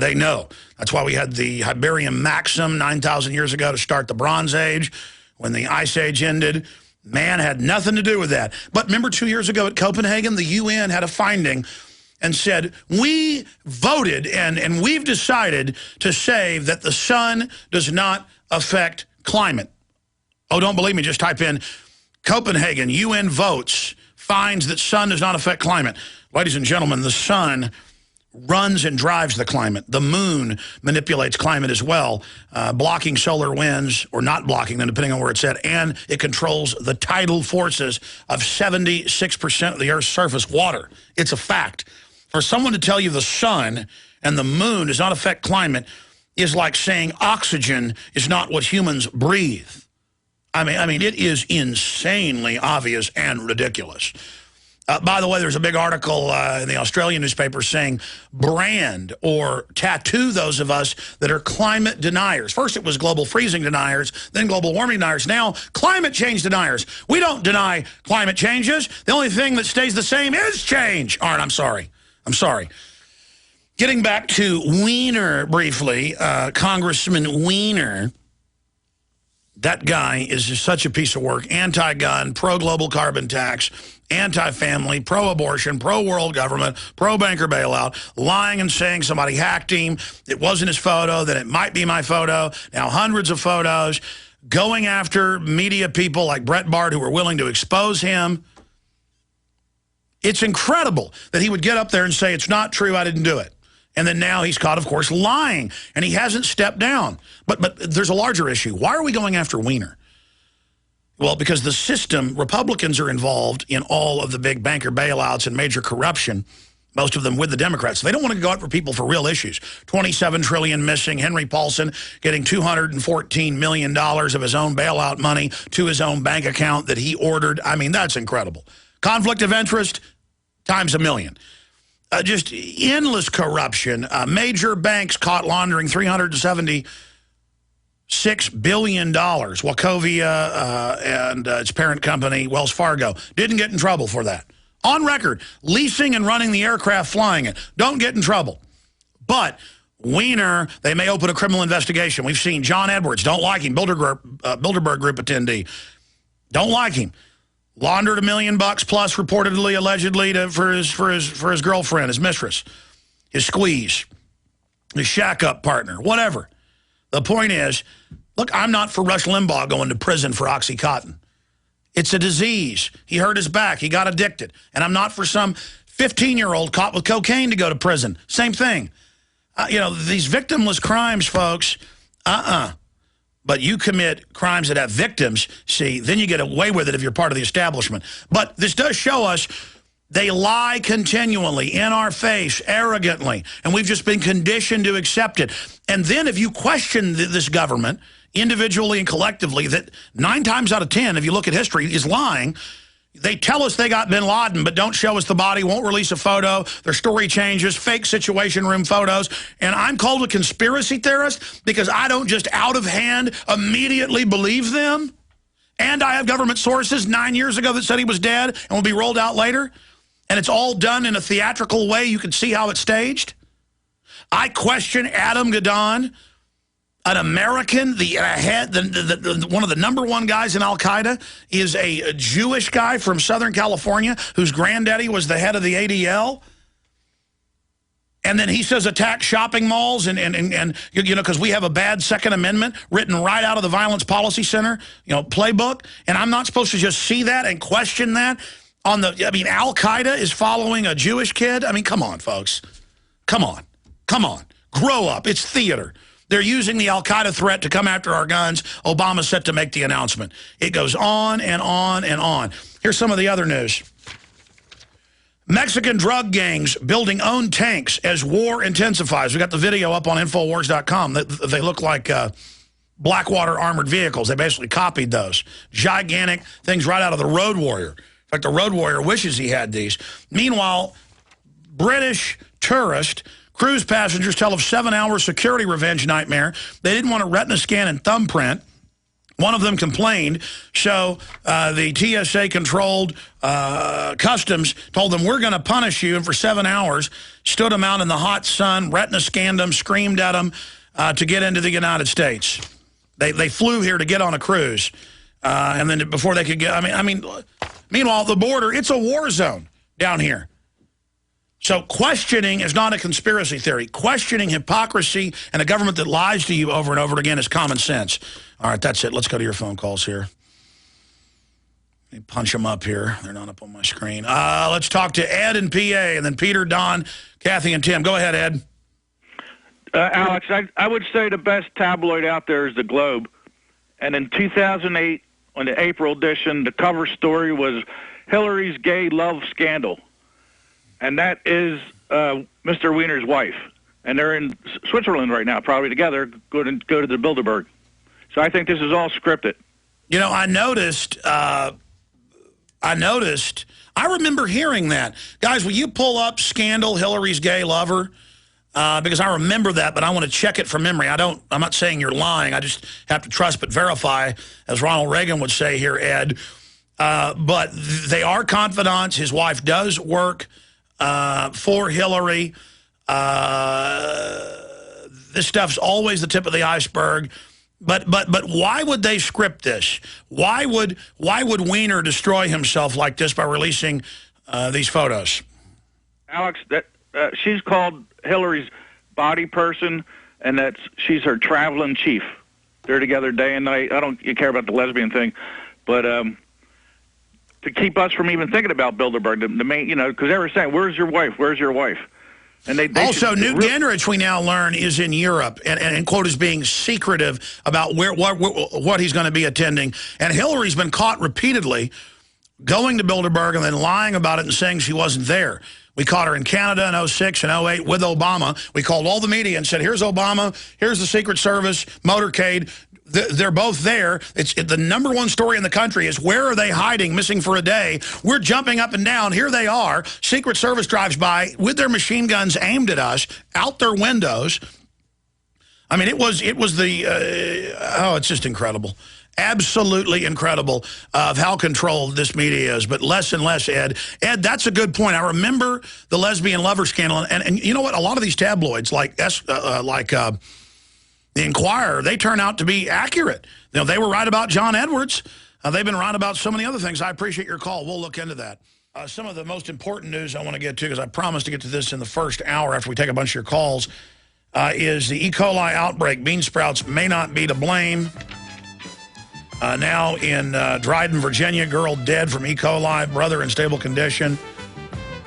They know. That's why we had the Iberian Maxim 9,000 years ago to start the Bronze Age. When the Ice Age ended, man had nothing to do with that. But remember 2 years ago at Copenhagen, the UN had a finding and said, we voted and we've decided to say that the sun does not affect climate. Oh, don't believe me, just type in Copenhagen, UN votes, finds that sun does not affect climate. Ladies and gentlemen, the sun runs and drives the climate. The moon manipulates climate as well, blocking solar winds, or not blocking them, depending on where it's at, and it controls the tidal forces of 76% of the Earth's surface water. It's a fact. For someone to tell you the sun and the moon does not affect climate is like saying oxygen is not what humans breathe. I mean, it is insanely obvious and ridiculous. By the way, there's a big article in the Australian newspaper saying brand or tattoo those of us that are climate deniers. First it was global freezing deniers, then global warming deniers. Now climate change deniers. We don't deny climate changes. The only thing that stays the same is change. All right, I'm sorry. Getting back to Weiner briefly, Congressman Weiner. That guy is just such a piece of work. Anti-gun, pro-global carbon tax, anti-family, pro-abortion, pro-world government, pro-banker bailout, lying and saying somebody hacked him, it wasn't his photo, that it might be my photo, now hundreds of photos, going after media people like Brett Bart who were willing to expose him. It's incredible that he would get up there and say, it's not true, I didn't do it. And then now he's caught, of course, lying, and he hasn't stepped down. But there's a larger issue. Why are we going after Weiner? Well, because the system, Republicans are involved in all of the big banker bailouts and major corruption, most of them with the Democrats. They don't want to go after people for real issues. $27 trillion missing, Henry Paulson getting $214 million of his own bailout money to his own bank account that he ordered. I mean, that's incredible. Conflict of interest times a million. Just endless corruption. Major banks caught laundering $376 billion. Wachovia and its parent company, Wells Fargo, didn't get in trouble for that. On record, leasing and running the aircraft flying it. Don't get in trouble. But Weiner, they may open a criminal investigation. We've seen John Edwards, don't like him, Bilderberg Group attendee. Don't like him. Laundered $1 million plus, reportedly, allegedly, for his girlfriend, his mistress, his squeeze, his shack-up partner, whatever. The point is, look, I'm not for Rush Limbaugh going to prison for OxyContin. It's a disease. He hurt his back. He got addicted. And I'm not for some 15-year-old caught with cocaine to go to prison. Same thing. You know, these victimless crimes, folks, But you commit crimes that have victims, see, then you get away with it if you're part of the establishment. But this does show us they lie continually in our face, arrogantly, and we've just been conditioned to accept it. And then if you question this government, individually and collectively, that 9 times out of 10, if you look at history, is lying. They tell us they got bin Laden, but don't show us the body, won't release a photo. Their story changes, fake situation room photos. And I'm called a conspiracy theorist because I don't just out of hand immediately believe them. And I have government sources 9 years ago that said he was dead and will be rolled out later. And it's all done in a theatrical way. You can see how it's staged. I question Adam Gadon, an American, one of the #1 guys in Al-Qaeda, is a Jewish guy from Southern California whose granddaddy was the head of the ADL. And then he says attack shopping malls and you know, because we have a bad Second Amendment written right out of the Violence Policy Center, you know, playbook. And I'm not supposed to just see that and question that on the, I mean, Al-Qaeda is following a Jewish kid. I mean, come on, folks. Come on. Come on. Grow up. It's theater. They're using the Al-Qaeda threat to come after our guns. Obama's set to make the announcement. It goes on and on and on. Here's some of the other news. Mexican drug gangs building own tanks as war intensifies. We got the video up on Infowars.com. They look like Blackwater armored vehicles. They basically copied those. Gigantic things right out of the Road Warrior. In fact, the Road Warrior wishes he had these. Meanwhile, British tourist cruise passengers tell of 7-hour security revenge nightmare. They didn't want a retina scan and thumbprint. One of them complained, so the TSA-controlled customs told them, we're going to punish you, and for 7 hours, stood them out in the hot sun, retina scanned them, screamed at them to get into the United States. They flew here to get on a cruise, and then before they could get, I mean, meanwhile, the border, it's a war zone down here. So questioning is not a conspiracy theory. Questioning hypocrisy and a government that lies to you over and over again is common sense. All right, that's it. Let's go to your phone calls here. Let me punch them up here. They're not up on my screen. Let's talk to Ed in PA, and then Peter, Don, Kathy, and Tim. Go ahead, Ed. Alex, I would say the best tabloid out there is the Globe. And in 2008, on the April edition, the cover story was Hillary's gay love scandal. And that is Mr. Weiner's wife. And they're in Switzerland right now, probably together, go to the Bilderberg. So I think this is all scripted. You know, I noticed, I remember hearing that. Guys, will you pull up Scandal, Hillary's gay lover? Because I remember that, but I want to check it from memory. I'm not saying you're lying. I just have to trust but verify, as Ronald Reagan would say here, Ed. But they are confidants. His wife does work for Hillary. This stuff's always the tip of the iceberg. But why would they script this? Why would Weiner destroy himself like this by releasing these photos? Alex, she's called Hillary's body person, and she's her traveling chief. They're together day and night. I don't care about the lesbian thing, but to keep us from even thinking about Bilderberg, the main, you know, because they were saying, "Where's your wife? Where's your wife?" And they also, Newt Gingrich, we now learn, is in Europe and quote, is being secretive about what he's going to be attending. And Hillary's been caught repeatedly going to Bilderberg and then lying about it and saying she wasn't there. We caught her in Canada in 06 and 08 with Obama. We called all the media and said, here's Obama, here's the Secret Service, motorcade. They're both there. It's the #1 story in the country is where are they hiding, missing for a day? We're jumping up and down. Here they are. Secret Service drives by with their machine guns aimed at us, out their windows. I mean, it was it's just incredible. Absolutely incredible of how controlled this media is, but less and less, Ed. Ed, that's a good point. I remember the lesbian lover scandal, and you know what? A lot of these tabloids, like The Inquirer, they turn out to be accurate. You know, they were right about John Edwards. They've been right about so many other things. I appreciate your call. We'll look into that. Some of the most important news I want to get to, because I promised to get to this in the first hour after we take a bunch of your calls, is the E. coli outbreak. Bean sprouts may not be to blame. Now in Dryden, Virginia, girl dead from E. coli, brother in stable condition.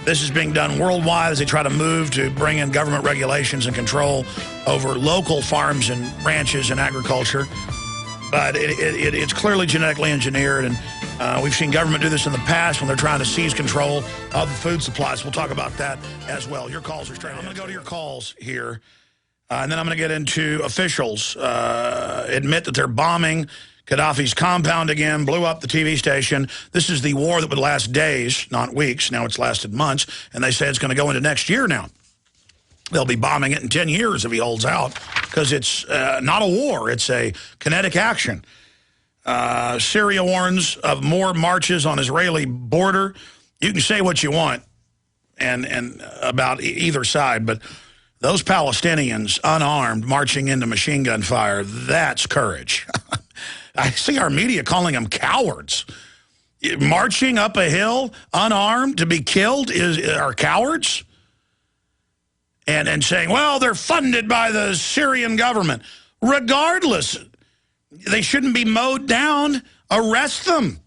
This is being done worldwide as they try to move to bring in government regulations and control over local farms and ranches and agriculture. But it's clearly genetically engineered, and we've seen government do this in the past when they're trying to seize control of the food supplies. We'll talk about that as well. Your calls are straight. I'm going to go to your calls here, and then I'm going to get into officials admit that they're bombing Gaddafi's compound again, blew up the TV station. This is the war that would last days, not weeks. Now it's lasted months, and they say it's going to go into next year now. They'll be bombing it in 10 years if he holds out, because it's not a war. It's a kinetic action. Syria warns of more marches on Israeli border. You can say what you want. and about either side, but those Palestinians, unarmed, marching into machine gun fire, that's courage. I see our media calling them cowards. Marching up a hill, unarmed, to be killed are cowards? And saying, well, they're funded by the Syrian government. Regardless, they shouldn't be mowed down. Arrest them.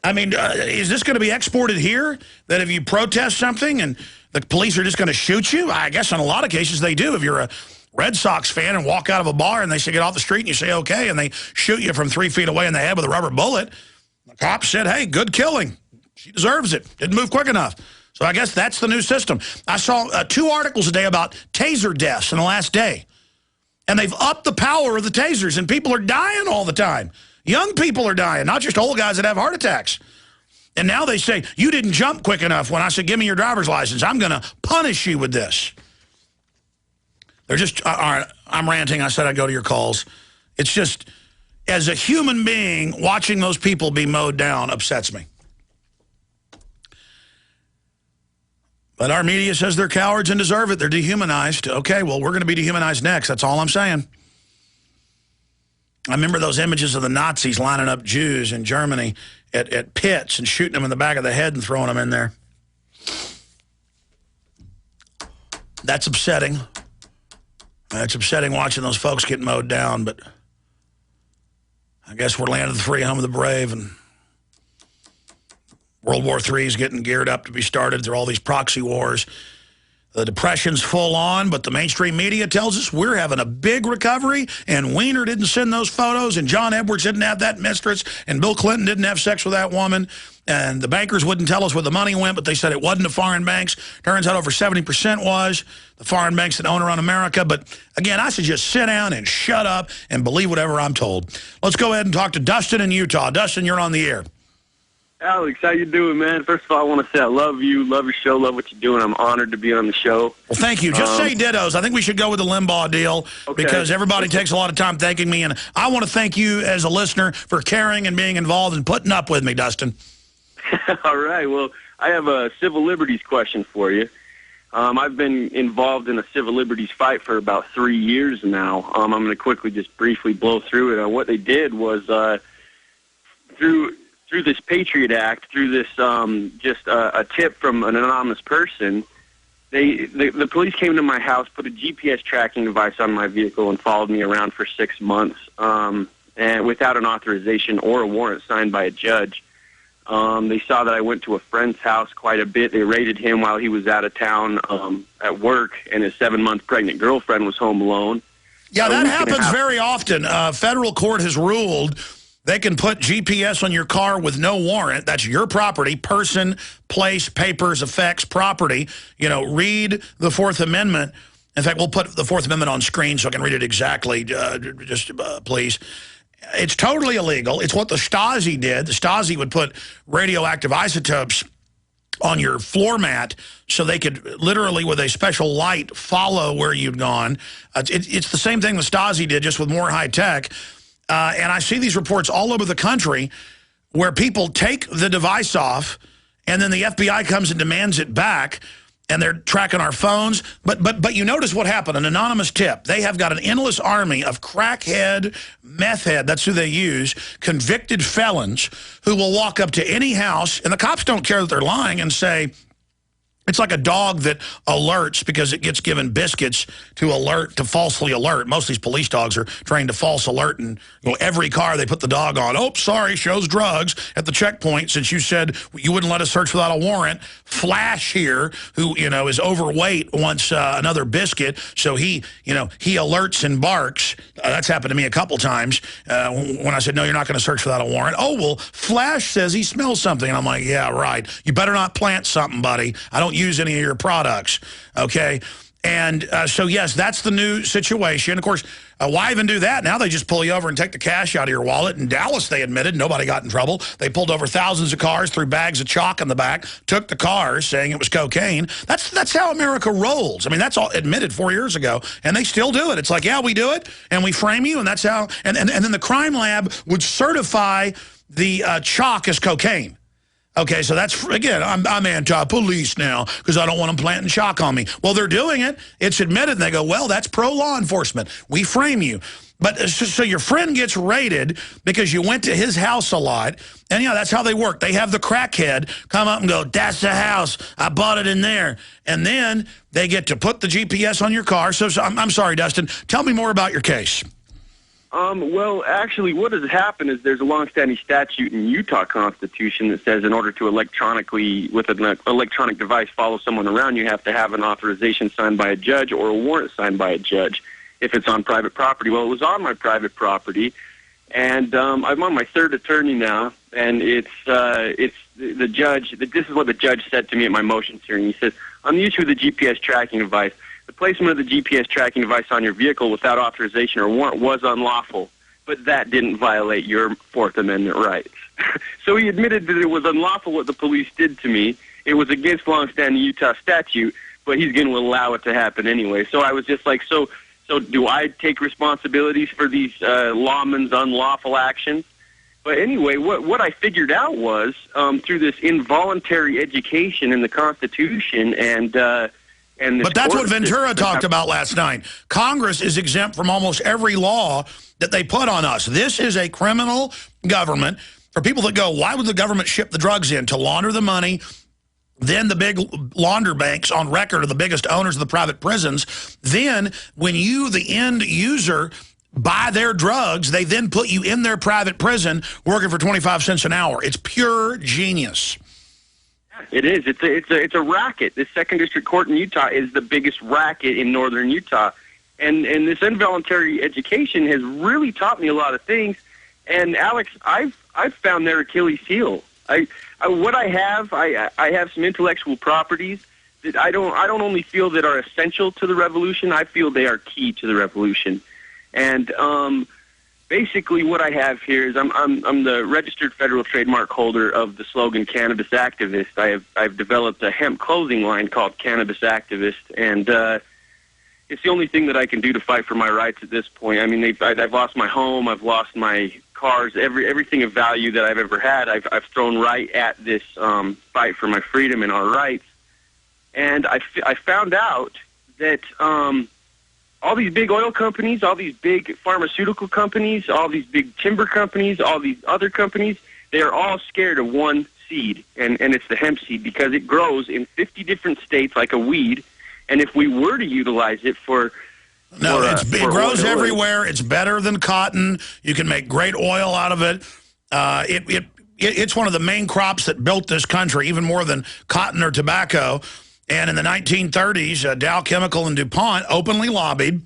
I mean, is this going to be exported here? That if you protest something and the police are just going to shoot you? I guess in a lot of cases they do. If you're a Red Sox fan and walk out of a bar and they say get off the street and you say okay and they shoot you from 3 feet away in the head with a rubber bullet, the cop said, hey, good killing. She deserves it. Didn't move quick enough. So I guess that's the new system. I saw 2 articles a day about taser deaths in the last day. And they've upped the power of the tasers, and people are dying all the time. Young people are dying, not just old guys that have heart attacks. And now they say, you didn't jump quick enough when I said, give me your driver's license. I'm going to punish you with this. They're just, all right, I'm ranting. I said I'd go to your calls. It's just, as a human being, watching those people be mowed down upsets me. But our media says they're cowards and deserve it. They're dehumanized. Okay, well, we're going to be dehumanized next. That's all I'm saying. I remember those images of the Nazis lining up Jews in Germany at pits and shooting them in the back of the head and throwing them in there. That's upsetting. It's upsetting watching those folks get mowed down, but I guess we're land of the free, home of the brave, and World War III is getting geared up to be started. There are all these proxy wars. The Depression's full on, but the mainstream media tells us we're having a big recovery, and Weiner didn't send those photos, and John Edwards didn't have that mistress, and Bill Clinton didn't have sex with that woman, and the bankers wouldn't tell us where the money went, but they said it wasn't to foreign banks. Turns out over 70% was the foreign banks that own around America. But again, I suggest sit down and shut up and believe whatever I'm told. Let's go ahead and talk to Dustin in Utah. Dustin, you're on the air. Alex, how you doing, man? First of all, I want to say I love you, love your show, love what you're doing. I'm honored to be on the show. Well, thank you. Just say dittos. I think we should go with the Limbaugh deal because everybody takes a lot of time thanking me, and I want to thank you as a listener for caring and being involved and putting up with me, Dustin. All right. Well, I have a civil liberties question for you. I've been involved in a civil liberties fight for about 3 years now. I'm going to quickly just briefly blow through it. What they did was through this Patriot Act, through this just a tip from an anonymous person, the police came to my house, put a GPS tracking device on my vehicle, and followed me around for 6 months, and without an authorization or a warrant signed by a judge. They saw that I went to a friend's house quite a bit. They raided him while he was out of town at work, and his 7-month pregnant girlfriend was home alone. Yeah, that happens very often. Federal court has ruled they can put GPS on your car with no warrant. That's your property, person, place, papers, effects, property. You know, read the Fourth Amendment. In fact, we'll put the Fourth Amendment on screen so I can read it exactly, please. It's totally illegal. It's what the Stasi did. The Stasi would put radioactive isotopes on your floor mat so they could literally, with a special light, follow where you'd gone. It's the same thing the Stasi did, just with more high tech. And I see these reports all over the country where people take the device off and then the FBI comes and demands it back, and they're tracking our phones. But you notice what happened, an anonymous tip. They have got an endless army of crackhead, meth head, that's who they use, convicted felons who will walk up to any house, and the cops don't care that they're lying, and say, it's like a dog that alerts because it gets given biscuits to falsely alert. Most of these police dogs are trained to false alert, and every car they put the dog on, oh, sorry, shows drugs at the checkpoint since you said you wouldn't let us search without a warrant. Flash here, who, is overweight, wants another biscuit, so he alerts and barks. That's happened to me a couple times when I said, no, you're not going to search without a warrant. Oh, well, Flash says he smells something. And I'm like, yeah, right. You better not plant something, buddy. I don't use any of your products, okay? And so, yes, that's the new situation. Of course, why even do that? Now they just pull you over and take the cash out of your wallet. In Dallas, they admitted nobody got in trouble. They pulled over thousands of cars, threw bags of chalk in the back, took the cars, saying it was cocaine. That's how America rolls. I mean, that's all admitted 4 years ago, and they still do it. It's like, yeah, we do it, and we frame you, and that's how. And then the crime lab would certify the chalk as cocaine. Okay, so that's, again, I'm anti-police now because I don't want them planting shock on me. Well, they're doing it. It's admitted. And they go, well, that's pro-law enforcement. We frame you. But so your friend gets raided because you went to his house a lot. And, that's how they work. They have the crackhead come up and go, that's the house. I bought it in there. And then they get to put the GPS on your car. So I'm sorry, Dustin. Tell me more about your case. Well, actually, what has happened is there's a longstanding statute in Utah Constitution that says in order to electronically, with an electronic device, follow someone around, you have to have an authorization signed by a judge or a warrant signed by a judge if it's on private property. Well, it was on my private property, and I'm on my third attorney now, and it's the judge. This is what the judge said to me at my motions hearing. He says, on the issue of the GPS tracking device, the placement of the GPS tracking device on your vehicle without authorization or warrant was unlawful, but that didn't violate your Fourth Amendment rights. So he admitted that it was unlawful what the police did to me. It was against longstanding Utah statute, but he's going to allow it to happen anyway. So I was just like, so do I take responsibilities for these lawmen's unlawful actions? But anyway, what I figured out was through this involuntary education in the Constitution and but that's what Ventura talked about last night. Congress is exempt from almost every law that they put on us. This is a criminal government. For people that go, why would the government ship the drugs in? To launder the money. Then the big launder banks on record are the biggest owners of the private prisons. Then when you, the end user, buy their drugs, they then put you in their private prison working for 25 cents an hour. It's pure genius. It is. It's a racket. The Second District Court in Utah is the biggest racket in northern Utah. And this involuntary education has really taught me a lot of things. And Alex, I've found their Achilles heel. I have some intellectual properties that I don't only feel that are essential to the revolution. I feel they are key to the revolution. And basically, what I have here is I'm the registered federal trademark holder of the slogan "Cannabis Activist." I've developed a hemp clothing line called Cannabis Activist, and it's the only thing that I can do to fight for my rights at this point. I mean, I've lost my home, I've lost my cars, everything of value that I've ever had. I've thrown right at this fight for my freedom and our rights, and I found out that. All these big oil companies, all these big pharmaceutical companies, all these big timber companies, all these other companies, they are all scared of one seed, and it's the hemp seed because it grows in 50 different states like a weed, and if we were to utilize it for... No, it grows everywhere. It's better than cotton. You can make great oil out of it. It's one of the main crops that built this country, even more than cotton or tobacco. And in the 1930s, Dow Chemical and DuPont openly lobbied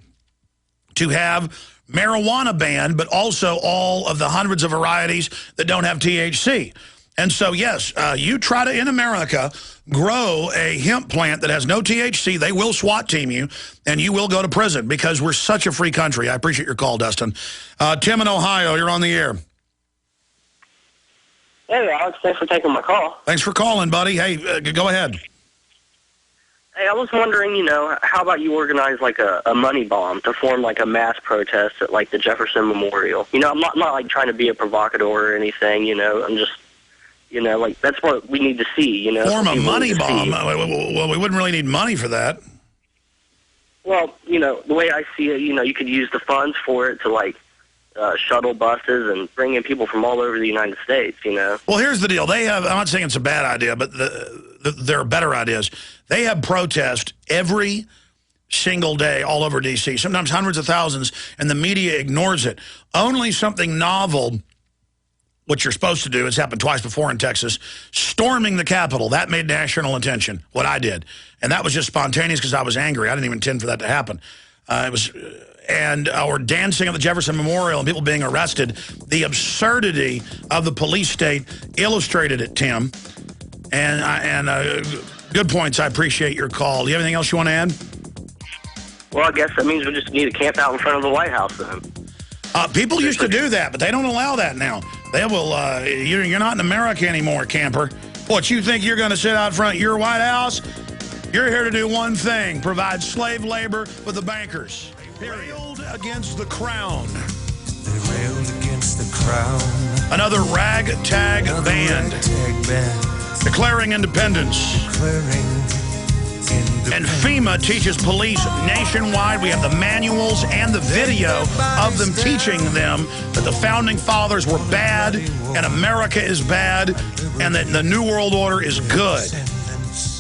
to have marijuana banned, but also all of the hundreds of varieties that don't have THC. And so, yes, you try to, in America, grow a hemp plant that has no THC, they will SWAT team you, and you will go to prison because we're such a free country. I appreciate your call, Dustin. Tim in Ohio, you're on the air. Hey, Alex, thanks for taking my call. Thanks for calling, buddy. Hey, go ahead. Hey, I was wondering, how about you organize like a money bomb to form like a mass protest at like the Jefferson Memorial? I'm not like trying to be a provocateur or anything, I'm just, like that's what we need to see, Form a money bomb? Well, we wouldn't really need money for that. Well, the way I see it, you could use the funds for it to like shuttle buses and bring in people from all over the United States, Well, here's the deal. They have, I'm not saying it's a bad idea, but there are better ideas. They have protests every single day all over D.C., sometimes hundreds of thousands, and the media ignores it. Only something novel, what you're supposed to do, it's happened twice before in Texas, storming the Capitol. That made national attention, what I did. And that was just spontaneous because I was angry. I didn't even intend for that to happen. Or dancing at the Jefferson Memorial and people being arrested. The absurdity of the police state illustrated it, Tim. And good points. I appreciate your call. Do you have anything else you want to add? Well, I guess that means we just need to camp out in front of the White House then. People used to do that, but they don't allow that now. They will. You're not in America anymore, camper. What, you think you're going to sit out front of your White House? You're here to do one thing, provide slave labor for the bankers. Railed against the crown. They railed against the crown. Another ragtag band. Ragtag band. Declaring independence. And FEMA teaches police nationwide. We have the manuals and the video of them teaching them that the Founding Fathers were bad and America is bad and that the New World Order is good.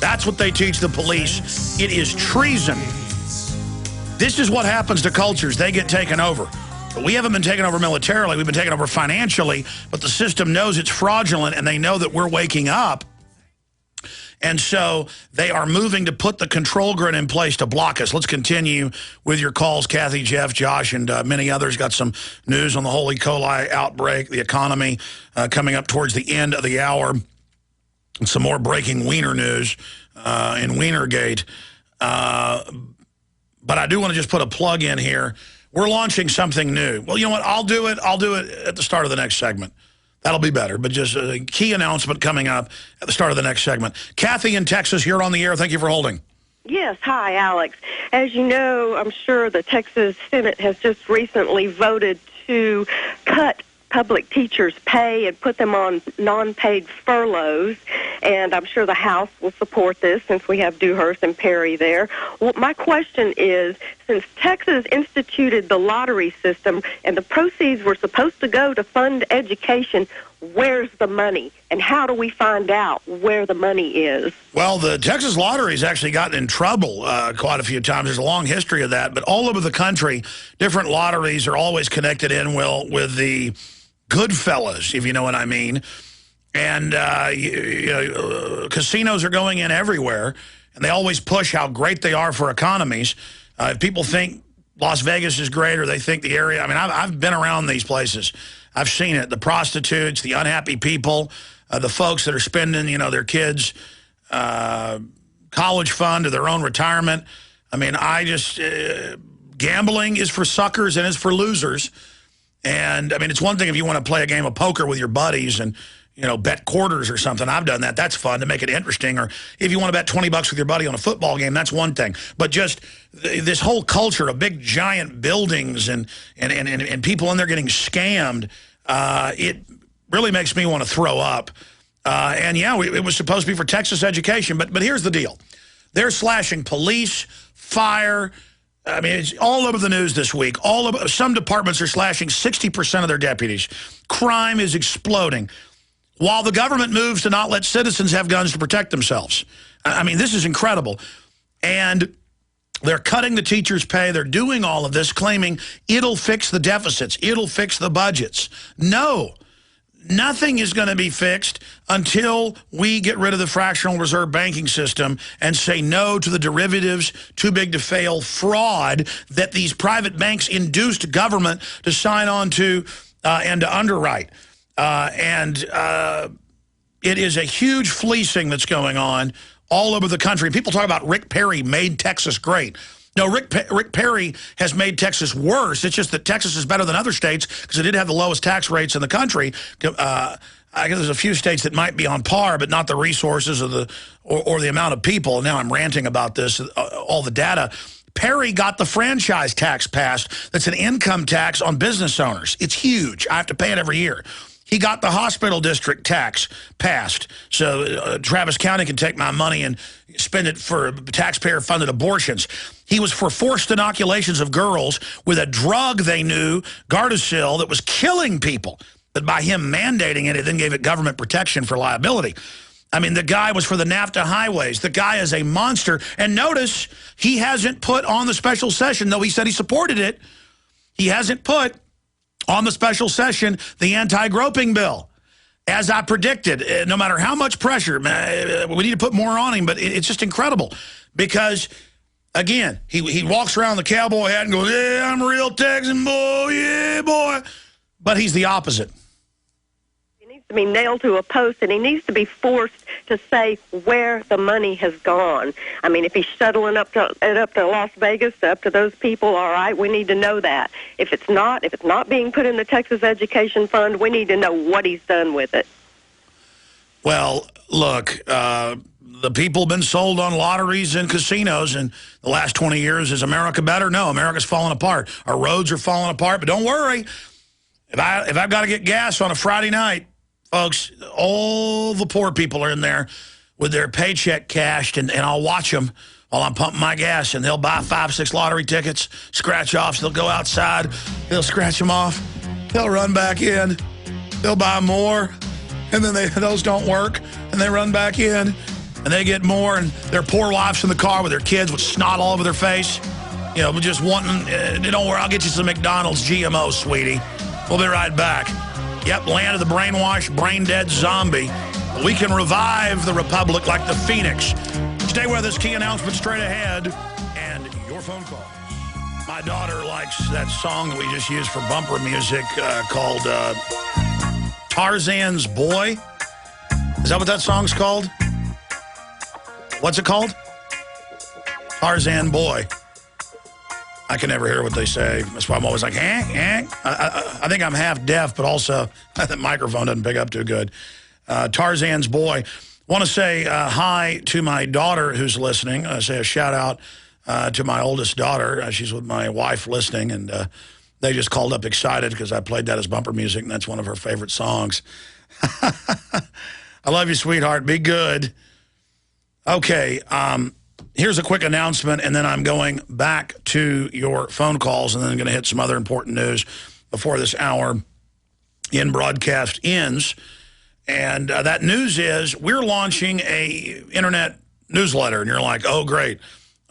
That's what they teach the police. It is treason. This is what happens to cultures. They get taken over. But we haven't been taken over militarily. We've been taken over financially. But the system knows it's fraudulent, and they know that we're waking up. And so they are moving to put the control grid in place to block us. Let's continue with your calls, Kathy, Jeff, Josh, and many others. Got some news on the whole E. coli outbreak, the economy coming up towards the end of the hour. And some more breaking Weiner news in Weinergate. But I do want to just put a plug in here. We're launching something new. Well, you know what? I'll do it at the start of the next segment. That'll be better, but just a key announcement coming up at the start of the next segment. Kathy in Texas, you're on the air. Thank you for holding. Yes. Hi, Alex. As you know, I'm sure the Texas Senate has just recently voted to cut public teachers' pay and put them on non-paid furloughs, and I'm sure the House will support this since we have Dewhurst and Perry there. Well, my question is, since Texas instituted the lottery system and the proceeds were supposed to go to fund education, where's the money? And how do we find out where the money is? Well, the Texas lottery's actually gotten in trouble quite a few times. There's a long history of that. But all over the country, different lotteries are always connected in, well, with the Goodfellas, if you know what I mean. And casinos are going in everywhere, and they always push how great they are for economies. If people think Las Vegas is great or they think the area, I mean, I've been around these places. I've seen it. The prostitutes, the unhappy people, the folks that are spending, their kids' college fund or their own retirement. I mean, gambling is for suckers and is for losers. And, I mean, it's one thing if you want to play a game of poker with your buddies and, bet quarters or something. I've done that. That's fun to make it interesting. Or if you want to bet $20 with your buddy on a football game, that's one thing. But just this whole culture of big, giant buildings and people in there getting scammed, it really makes me want to throw up. It was supposed to be for Texas education. But here's the deal. They're slashing police, fire. I mean, it's all over the news this week. Some departments are slashing 60% of their deputies. Crime is exploding while the government moves to not let citizens have guns to protect themselves. I mean, this is incredible. And they're cutting the teachers' pay. They're doing all of this, claiming it'll fix the deficits. It'll fix the budgets. No. Nothing is going to be fixed until we get rid of the fractional reserve banking system and say no to the derivatives, too big to fail fraud that these private banks induced government to sign on to and to underwrite. It is a huge fleecing that's going on all over the country. People talk about Rick Perry made Texas great. No, Rick Perry has made Texas worse. It's just that Texas is better than other states because it did have the lowest tax rates in the country. I guess there's a few states that might be on par, but not the resources or the amount of people. Now I'm ranting about this, all the data. Perry got the franchise tax passed. That's an income tax on business owners. It's huge. I have to pay it every year. He got the hospital district tax passed, so Travis County can take my money and spend it for taxpayer-funded abortions. He was for forced inoculations of girls with a drug they knew, Gardasil, that was killing people. But by him mandating it, it then gave it government protection for liability. I mean, the guy was for the NAFTA highways. The guy is a monster. And notice, he hasn't put on the special session, though he said he supported it. He hasn't put on the special session the anti-groping bill. As I predicted, no matter how much pressure, we need to put more on him, but it's just incredible. Because, again, he walks around the cowboy hat and goes, yeah, I'm a real Texan boy, yeah, boy. But he's the opposite. He needs to be nailed to a post, and he needs to be forced to say where the money has gone. I mean, if he's shuttling up to Las Vegas, up to those people, all right, we need to know that. If it's not being put in the Texas Education Fund, we need to know what he's done with it. Well, look, the people have been sold on lotteries and casinos in the last 20 years. Is America better? No, America's falling apart. Our roads are falling apart, but don't worry. If I've got to get gas on a Friday night, Folks, all the poor people are in there with their paycheck cashed, and I'll watch them while I'm pumping my gas, and they'll buy 5, 6 lottery tickets, scratch offs. They'll go outside. They'll scratch them off. They'll run back in. They'll buy more, and then those don't work, and they run back in, and they get more, and their poor wives in the car with their kids with snot all over their face, you know, just wanting, don't worry, I'll get you some McDonald's GMO, sweetie. We'll be right back. Yep, land of the brainwashed, brain-dead zombie. We can revive the republic like the phoenix. Stay with us. Key announcement straight ahead. And your phone call. My daughter likes that song that we just used for bumper music called Tarzan's Boy. Is that what that song's called? What's it called? Tarzan Boy. I can never hear what they say. That's why I'm always like, I think I'm half deaf, but also that microphone doesn't pick up too good. Tarzan's Boy. Want to say hi to my daughter who's listening. Say a shout out to my oldest daughter. She's with my wife listening, and they just called up excited because I played that as bumper music, and that's one of her favorite songs. I love you, sweetheart. Be good. Okay, here's a quick announcement, and then I'm going back to your phone calls, and then I'm going to hit some other important news before this hour in broadcast ends. And that news is we're launching a internet newsletter, and you're like, oh, great,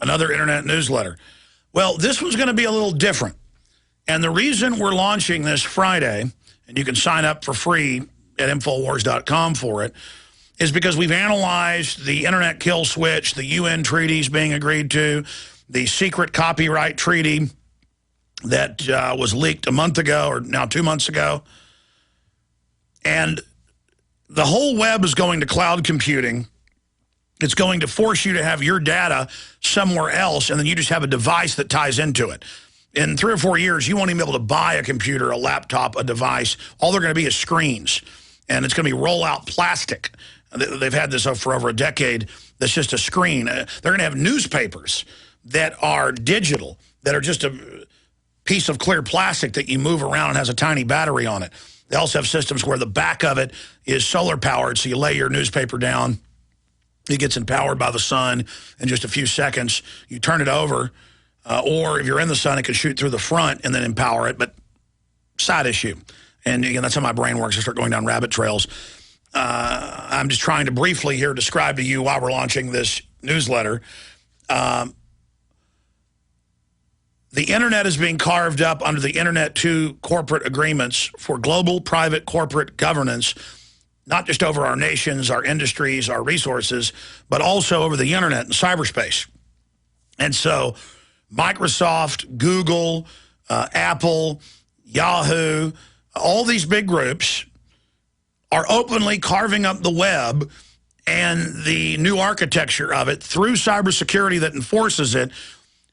another internet newsletter. Well, this one's going to be a little different. And the reason we're launching this Friday, and you can sign up for free at Infowars.com for it, is because we've analyzed the internet kill switch, the UN treaties being agreed to, the secret copyright treaty that was leaked a month ago, or now 2 months ago. And the whole web is going to cloud computing. It's going to force you to have your data somewhere else, and then you just have a device that ties into it. In 3 or 4 years, you won't even be able to buy a computer, a laptop, a device. All they're going to be is screens, and it's going to be roll-out plastic. They've had this for over a decade. That's just a screen. They're going to have newspapers that are digital, that are just a piece of clear plastic that you move around and has a tiny battery on it. They also have systems where the back of it is solar powered, so you lay your newspaper down. It gets empowered by the sun in just a few seconds. You turn it over, or if you're in the sun, it can shoot through the front and then empower it, but side issue. And again, that's how my brain works. I start going down rabbit trails. I'm just trying to briefly here describe to you why we're launching this newsletter. The internet is being carved up under the Internet 2 corporate agreements for global private corporate governance, not just over our nations, our industries, our resources, but also over the internet and cyberspace. And so Microsoft, Google, Apple, Yahoo, all these big groups are openly carving up the web and the new architecture of it through cybersecurity that enforces it,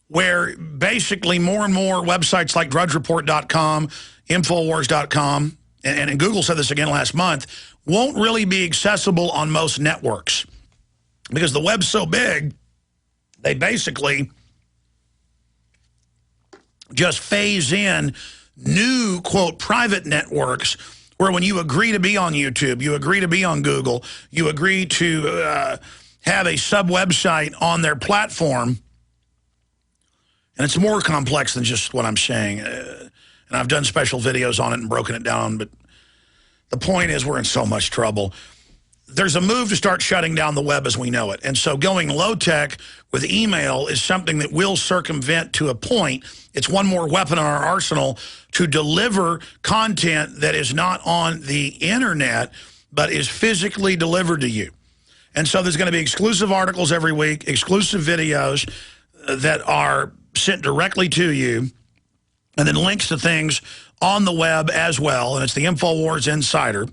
where basically more and more websites like drudgereport.com, Infowars.com, and Google said this again last month, won't really be accessible on most networks. Because the web's so big, they basically just phase in new, quote, private networks where when you agree to be on YouTube, you agree to be on Google, you agree to have a sub-website on their platform. And it's more complex than just what I'm saying. And I've done special videos on it and broken it down, but the point is we're in so much trouble. There's a move to start shutting down the web as we know it. And so going low-tech with email is something that will circumvent to a point. It's one more weapon in our arsenal to deliver content that is not on the internet, but is physically delivered to you. And so there's going to be exclusive articles every week, exclusive videos that are sent directly to you, and then links to things on the web as well. And it's the InfoWars Insider,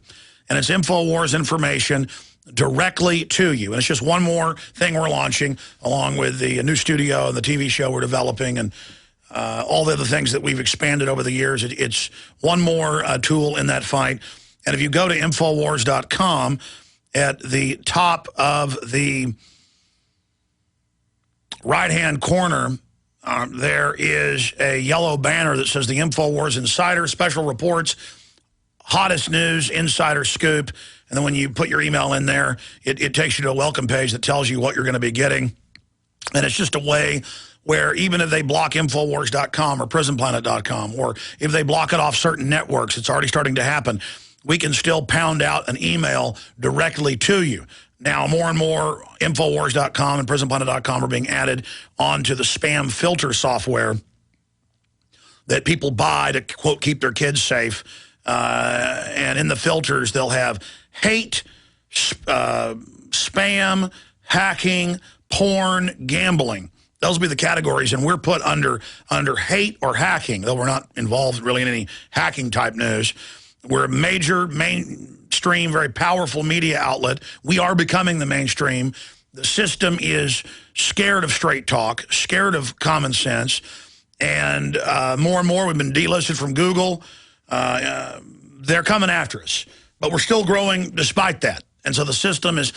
and it's InfoWars information directly to you. And it's just one more thing we're launching, along with the new studio and the TV show we're developing and all the other things that we've expanded over the years. It's one more tool in that fight. And if you go to Infowars.com, at the top of the right-hand corner, there is a yellow banner that says the InfoWars Insider, special reports, hottest news, insider scoop. And then when you put your email in there, it takes you to a welcome page that tells you what you're going to be getting. And it's just a way where even if they block Infowars.com or PrisonPlanet.com, or if they block it off certain networks, it's already starting to happen, we can still pound out an email directly to you. Now, more and more Infowars.com and PrisonPlanet.com are being added onto the spam filter software that people buy to, quote, keep their kids safe. And in the filters, they'll have hate, spam, hacking, porn, gambling. Those will be the categories, and we're put under hate or hacking, though we're not involved really in any hacking type news. We're a major, mainstream, very powerful media outlet. We are becoming the mainstream. The system is scared of straight talk, scared of common sense, and more and more we've been delisted from Google. They're coming after us, but we're still growing despite that. And so the system is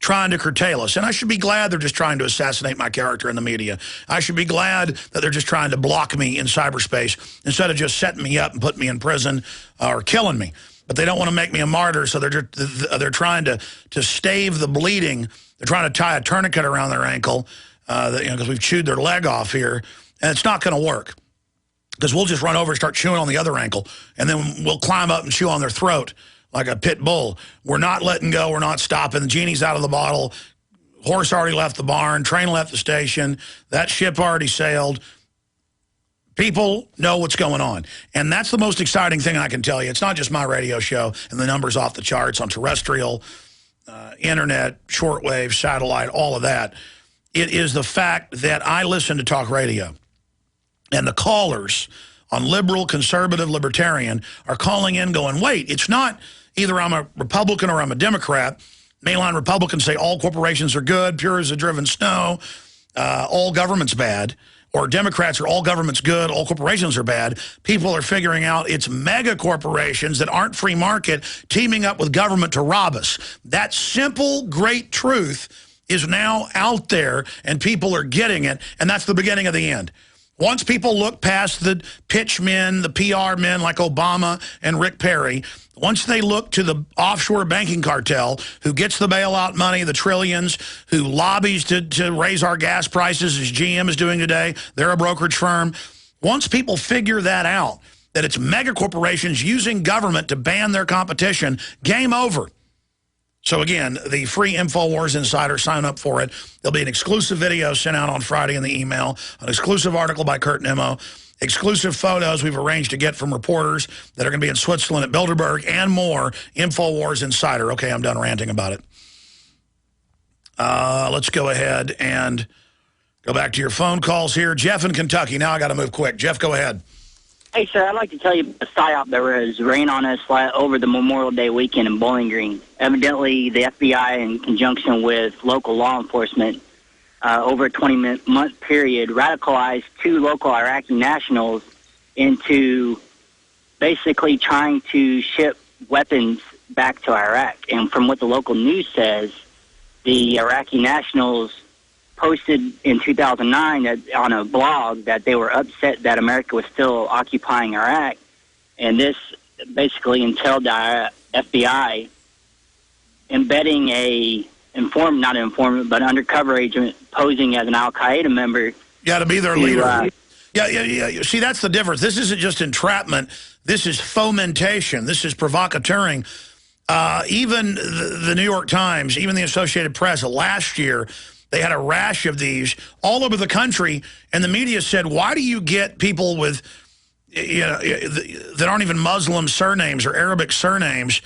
trying to curtail us. And I should be glad they're just trying to assassinate my character in the media. I should be glad that they're just trying to block me in cyberspace instead of just setting me up and putting me in prison or killing me. But they don't want to make me a martyr, so they're trying to stave the bleeding. They're trying to tie a tourniquet around their ankle because we've chewed their leg off here, and it's not going to work because we'll just run over and start chewing on the other ankle, and then we'll climb up and chew on their throat like a pit bull. We're not letting go. We're not stopping. The genie's out of the bottle. Horse already left the barn. Train left the station. That ship already sailed. People know what's going on. And that's the most exciting thing I can tell you. It's not just my radio show and the numbers off the charts on terrestrial, internet, shortwave, satellite, all of that. It is the fact that I listen to talk radio. And the callers on liberal, conservative, libertarian are calling in going, wait, it's not either I'm a Republican or I'm a Democrat. Mainline Republicans say all corporations are good, pure as the driven snow, all government's bad. Or Democrats are all government's good, all corporations are bad. People are figuring out it's mega corporations that aren't free market teaming up with government to rob us. That simple, great truth is now out there, and people are getting it, and that's the beginning of the end. Once people look past the pitch men, the PR men like Obama and Rick Perry, once they look to the offshore banking cartel who gets the bailout money, the trillions, who lobbies to raise our gas prices as GM is doing today, they're a brokerage firm. Once people figure that out, that it's mega corporations using government to ban their competition, game over. So again, the free InfoWars Insider, sign up for it. There'll be an exclusive video sent out on Friday in the email, an exclusive article by Kurt Nimmo, exclusive photos we've arranged to get from reporters that are going to be in Switzerland at Bilderberg, and more. InfoWars Insider. Okay, I'm done ranting about it. Let's go ahead and go back to your phone calls here. Jeff in Kentucky. Now I got to move quick. Jeff, go ahead. Hey, sir, I'd like to tell you a psyop that was rained on us over the Memorial Day weekend in Bowling Green. Evidently, the FBI, in conjunction with local law enforcement, over a 20-month period, radicalized 2 local Iraqi nationals into basically trying to ship weapons back to Iraq. And from what the local news says, the Iraqi nationals posted in 2009 that on a blog that they were upset that America was still occupying Iraq, and this basically entailed the FBI embedding not an informant, but an undercover agent posing as an Al-Qaeda member. Yeah, to be their leader. Yeah. See, that's the difference. This isn't just entrapment. This is fomentation. This is provocateuring. Even the New York Times, even the Associated Press, last year, they had a rash of these all over the country, and the media said, why do you get people with, that aren't even Muslim surnames or Arabic surnames,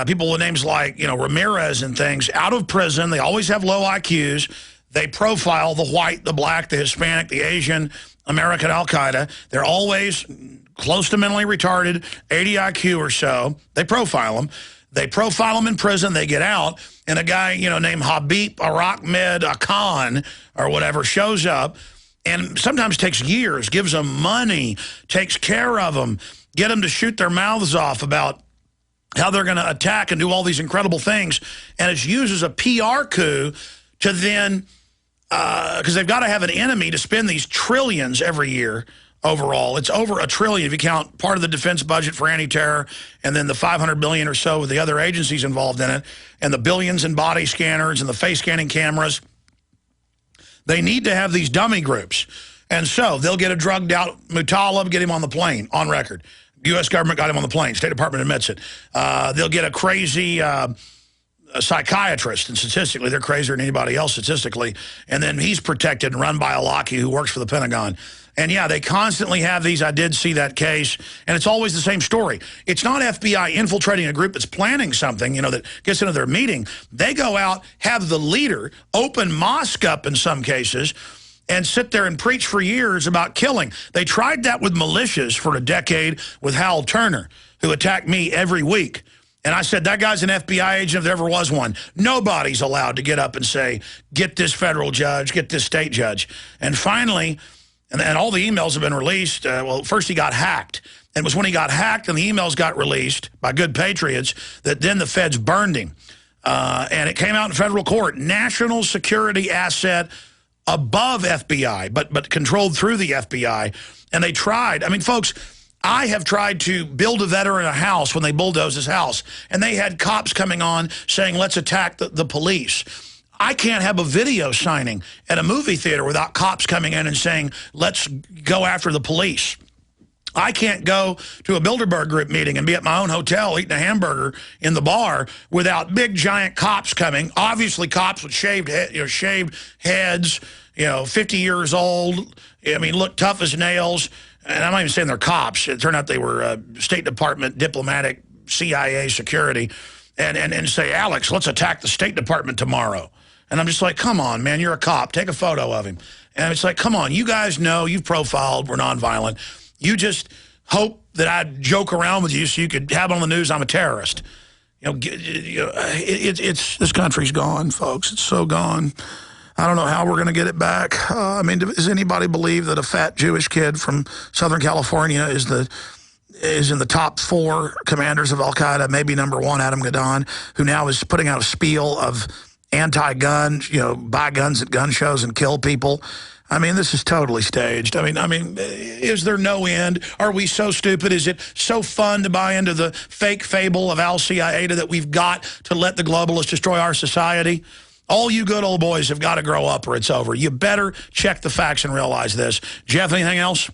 people with names like, Ramirez and things, out of prison? They always have low IQs. They profile the white, the black, the Hispanic, the Asian, American Al-Qaeda. They're always close to mentally retarded, 80 IQ or so. They profile them. They profile them in prison. They get out, and a guy, named Habib Ahmed Khan or whatever shows up, and sometimes takes years, gives them money, takes care of them, get them to shoot their mouths off about how they're going to attack and do all these incredible things, and it's used as a PR coup to then, because they've got to have an enemy to spend these trillions every year overall. It's over $1 trillion if you count part of the defense budget for anti-terror and then the $500 billion or so with the other agencies involved in it and the billions in body scanners and the face scanning cameras. They need to have these dummy groups. And so they'll get a drugged out Muttalib, get him on the plane, on record. U.S. government got him on the plane. State Department admits it. They'll get a crazy a psychiatrist, and statistically, they're crazier than anybody else statistically. And then he's protected and run by a lackey who works for the Pentagon. And, yeah, they constantly have these. I did see that case. And it's always the same story. It's not FBI infiltrating a group that's planning something, you know, that gets into their meeting. They go out, have the leader open mosque up in some cases, and sit there and preach for years about killing. They tried that with militias for a decade with Hal Turner, who attacked me every week. And I said, that guy's an FBI agent if there ever was one. Nobody's allowed to get up and say, get this federal judge, get this state judge. And finally, and all the emails have been released. Well, first he got hacked. And it was when he got hacked and the emails got released by good patriots that then the feds burned him. And it came out in federal court. National security asset above FBI, but controlled through the FBI. And they tried. I mean, folks, I have tried to build a veteran a house when they bulldozed his house. And they had cops coming on saying, let's attack the police. I can't have a video signing at a movie theater without cops coming in and saying, let's go after the police. I can't go to a Bilderberg group meeting and be at my own hotel eating a hamburger in the bar without big giant cops coming. Obviously, cops with shaved heads, 50 years old. I mean, look tough as nails. And I'm not even saying they're cops. It turned out they were State Department, diplomatic, CIA security, and say, Alex, let's attack the State Department tomorrow. And I'm just like, come on, man, you're a cop. Take a photo of him. And it's like, come on, you guys know, you've profiled, we're nonviolent. You just hope that I'd joke around with you so you could have on the news I'm a terrorist. This country's gone, folks. It's so gone. I don't know how we're going to get it back. I mean, does anybody believe that a fat Jewish kid from Southern California is in the top 4 commanders of Al-Qaeda, maybe #1, Adam Gadon, who now is putting out a spiel of anti-gun, buy guns at gun shows and kill people? I mean, this is totally staged. I mean, is there no end? Are we so stupid? Is it so fun to buy into the fake fable of Al-Qaeda that we've got to let the globalists destroy our society? All you good old boys have got to grow up or it's over. You better check the facts and realize this. Jeff, anything else?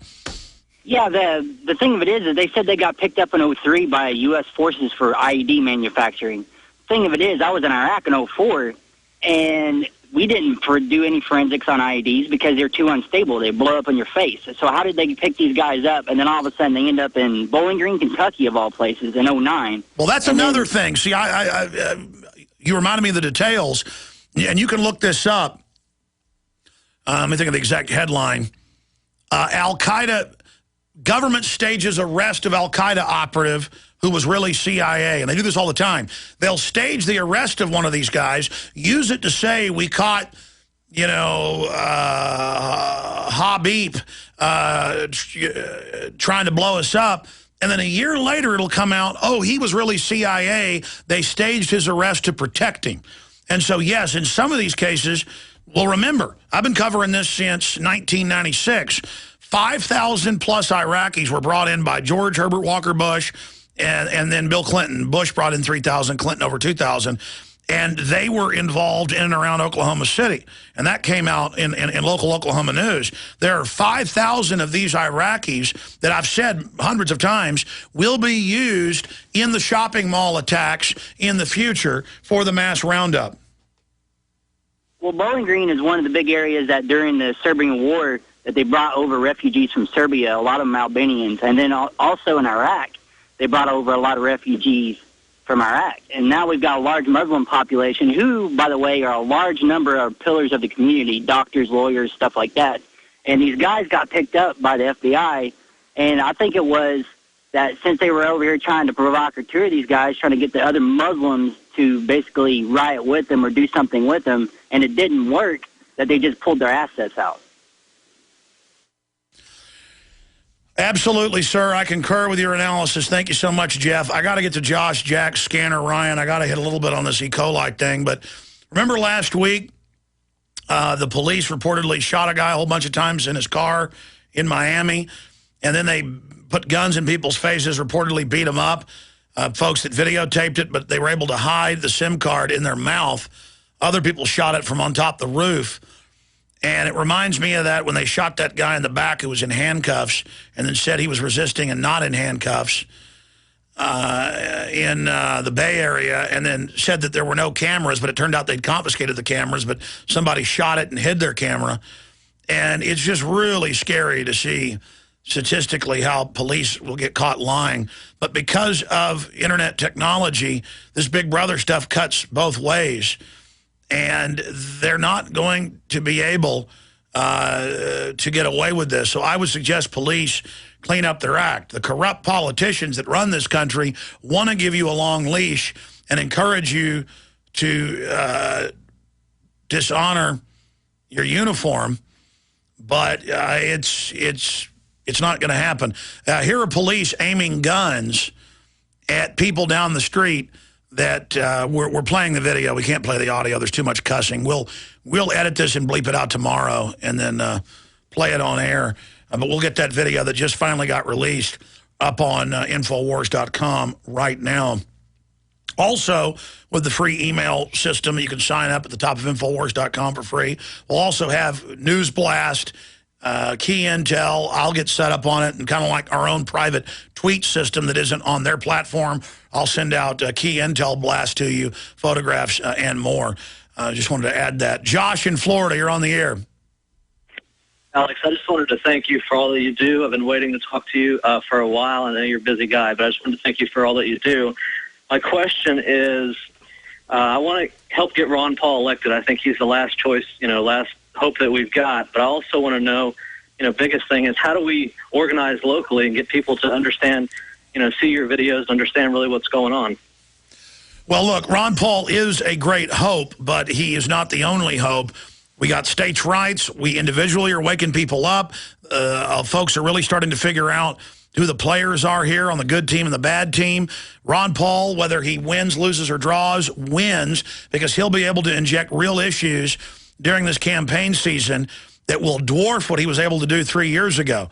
Yeah, the thing of it is that they said they got picked up in '03 by U.S. forces for IED manufacturing. Thing of it is, I was in Iraq in '04, and we didn't do any forensics on IEDs because they're too unstable. They blow up in your face. So how did they pick these guys up, and then all of a sudden they end up in Bowling Green, Kentucky, of all places, in '09? Well, that's another thing. See, you reminded me of the details. And you can look this up. Let me think of the exact headline. Al-Qaeda, government stages arrest of Al-Qaeda operative who was really CIA. And they do this all the time. They'll stage the arrest of one of these guys, use it to say, we caught, Habib trying to blow us up. And then a year later, it'll come out, oh, he was really CIA. They staged his arrest to protect him. And so, yes, in some of these cases, well, remember, I've been covering this since 1996. 5,000 plus Iraqis were brought in by George Herbert Walker Bush and then Bill Clinton. Bush brought in 3,000, Clinton over 2,000. And they were involved in and around Oklahoma City. And that came out in local Oklahoma news. There are 5,000 of these Iraqis that I've said hundreds of times will be used in the shopping mall attacks in the future for the mass roundup. Well, Bowling Green is one of the big areas that during the Serbian war that they brought over refugees from Serbia, a lot of them Albanians. And then also in Iraq, they brought over a lot of refugees from Iraq. And now we've got a large Muslim population who, by the way, are a large number of pillars of the community, doctors, lawyers, stuff like that. And these guys got picked up by the FBI, and I think it was that since they were over here trying to provocateur these guys, trying to get the other Muslims to basically riot with them or do something with them, and it didn't work, that they just pulled their assets out. Absolutely, sir. I concur with your analysis. Thank you so much, Jeff. I got to get to Josh, Jack, Scanner, Ryan. I got to hit a little bit on this E. coli thing. But remember last week, the police reportedly shot a guy a whole bunch of times in his car in Miami. and then they put guns in people's faces, reportedly beat them up. Folks that videotaped it, but they were able to hide the SIM card in their mouth. Other people shot it from on top of the roof. And it reminds me of that when they shot that guy in the back who was in handcuffs and then said he was resisting and not in handcuffs in the Bay Area, and then said that there were no cameras, but it turned out they'd confiscated the cameras, but somebody shot it and hid their camera. And it's just really scary to see statistically how police will get caught lying. But because of internet technology, this Big Brother stuff cuts both ways. And they're not going to be able to get away with this. So I would suggest police clean up their act. The corrupt politicians that run this country want to give you a long leash and encourage you to dishonor your uniform, but it's not going to happen. Here are police aiming guns at people down the street that we're playing the video. We can't play the audio. There's too much cussing. We'll edit this and bleep it out tomorrow and then play it on air. But we'll get that video that just finally got released up on Infowars.com right now. Also, with the free email system, you can sign up at the top of Infowars.com for free. We'll also have News Blast, Key Intel. I'll get set up on it, and kind of like our own private tweet system that isn't on their platform. I'll send out Key Intel blast to you, photographs, and more. Just wanted to add that. Josh in Florida, you're on the air. Alex, I just wanted to thank you for all that you do. I've been waiting to talk to you for a while. I know you're a busy guy, but I just wanted to thank you for all that you do. My question is, I want to help get Ron Paul elected. I think he's the last choice, last hope that we've got. But I also want to know, biggest thing is how do we organize locally and get people to understand, see your videos, understand really what's going on? Well, look, Ron Paul is a great hope, but he is not the only hope. We got states' rights. We individually are waking people up. Folks are really starting to figure out who the players are here on the good team and the bad team. Ron Paul, whether he wins, loses, or draws, wins because he'll be able to inject real issues during this campaign season that will dwarf what he was able to do 3 years ago.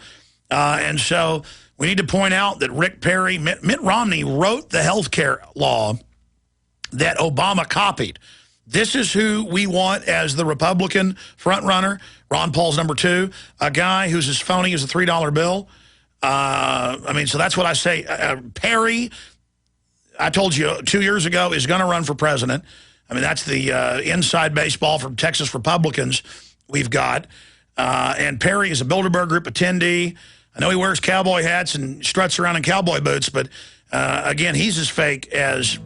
And so we need to point out that Rick Perry, Mitt Romney wrote the health care law that Obama copied. This is who we want as the Republican frontrunner. Ron Paul's number 2, a guy who's as phony as a $3 bill. So that's what I say. Perry, I told you 2 years ago, is going to run for president. That's the inside baseball from Texas Republicans we've got. And Perry is a Bilderberg Group attendee. I know he wears cowboy hats and struts around in cowboy boots, but again, he's as fake as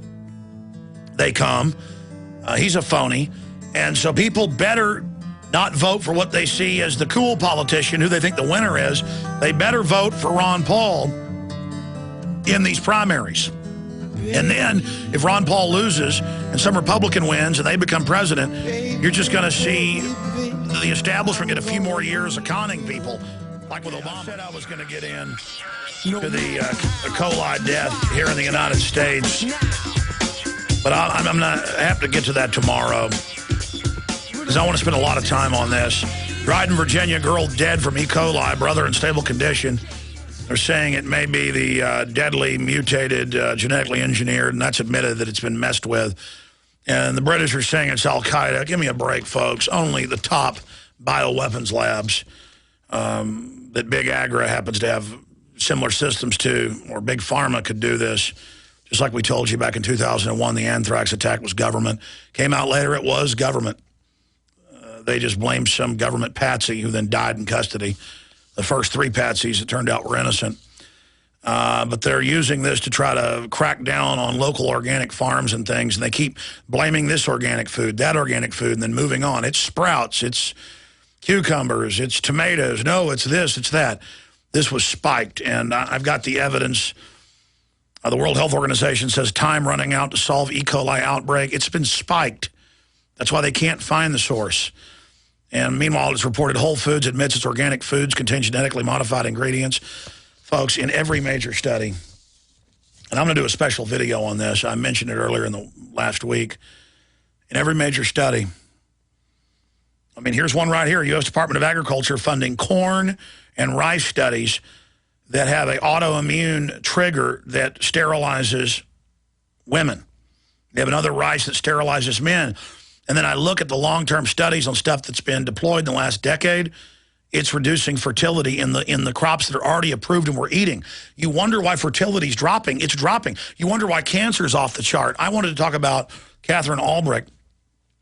they come. He's a phony. And so people better not vote for what they see as the cool politician who they think the winner is. They better vote for Ron Paul in these primaries. And then if Ron Paul loses and some Republican wins and they become president, you're just going to see the establishment get a few more years of conning people. Like with Obama. I said I was going to get in to the E. coli death here in the United States. But I'm going to have to get to that tomorrow because I want to spend a lot of time on this. Dryden, Virginia, girl dead from E. coli, brother in stable condition. They're saying it may be the deadly, mutated, genetically engineered, and that's admitted that it's been messed with. And the British are saying it's al-Qaeda. Give me a break, folks. Only the top bioweapons labs that Big Agra happens to have similar systems to, or Big Pharma could do this. Just like we told you back in 2001, the anthrax attack was government. Came out later, it was government. They just blamed some government patsy who then died in custody. The first 3 patsies, it turned out, were innocent. But they're using this to try to crack down on local organic farms and things, and they keep blaming this organic food, that organic food, and then moving on. It's sprouts, it's cucumbers, it's tomatoes. No, it's this, it's that. This was spiked, and I've got the evidence. The World Health Organization says time running out to solve E. coli outbreak. It's been spiked. That's why they can't find the source. And meanwhile, it's reported Whole Foods admits its organic foods contain genetically modified ingredients. Folks, in every major study, and I'm going to do a special video on this. I mentioned it earlier in the last week. In every major study, here's one right here. U.S. Department of Agriculture funding corn and rice studies that have an autoimmune trigger that sterilizes women. They have another rice that sterilizes men. And then I look at the long-term studies on stuff that's been deployed in the last decade. It's reducing fertility in the crops that are already approved and we're eating. You wonder why fertility is dropping. It's dropping. You wonder why cancer is off the chart. I wanted to talk about Catherine Albrecht.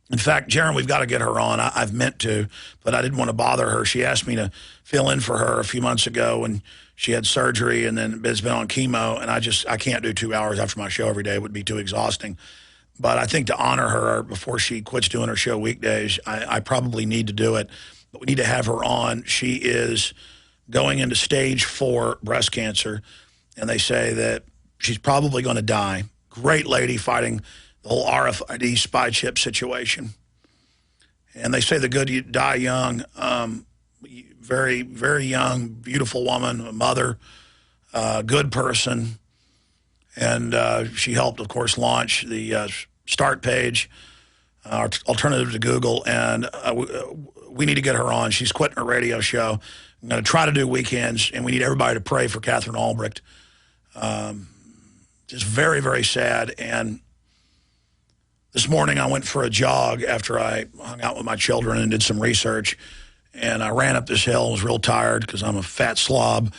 In fact, Jaron, we've got to get her on. I've meant to, but I didn't want to bother her. She asked me to fill in for her a few months ago when she had surgery and then has been on chemo, and I can't do 2 hours after my show every day. It would be too exhausting. But I think to honor her before she quits doing her show weekdays, I probably need to do it. But we need to have her on. She is going into stage 4 breast cancer, and they say that she's probably going to die. Great lady fighting the whole RFID spy chip situation. And they say the good die young. Very, very young, beautiful woman, a mother, good person. And she helped, of course, launch the start page, alternative to Google. And we need to get her on. She's quitting her radio show. I'm going to try to do weekends, and we need everybody to pray for Catherine Albrecht. Just very, very sad. And this morning I went for a jog after I hung out with my children and did some research. And I ran up this hill. I was real tired because I'm a fat slob.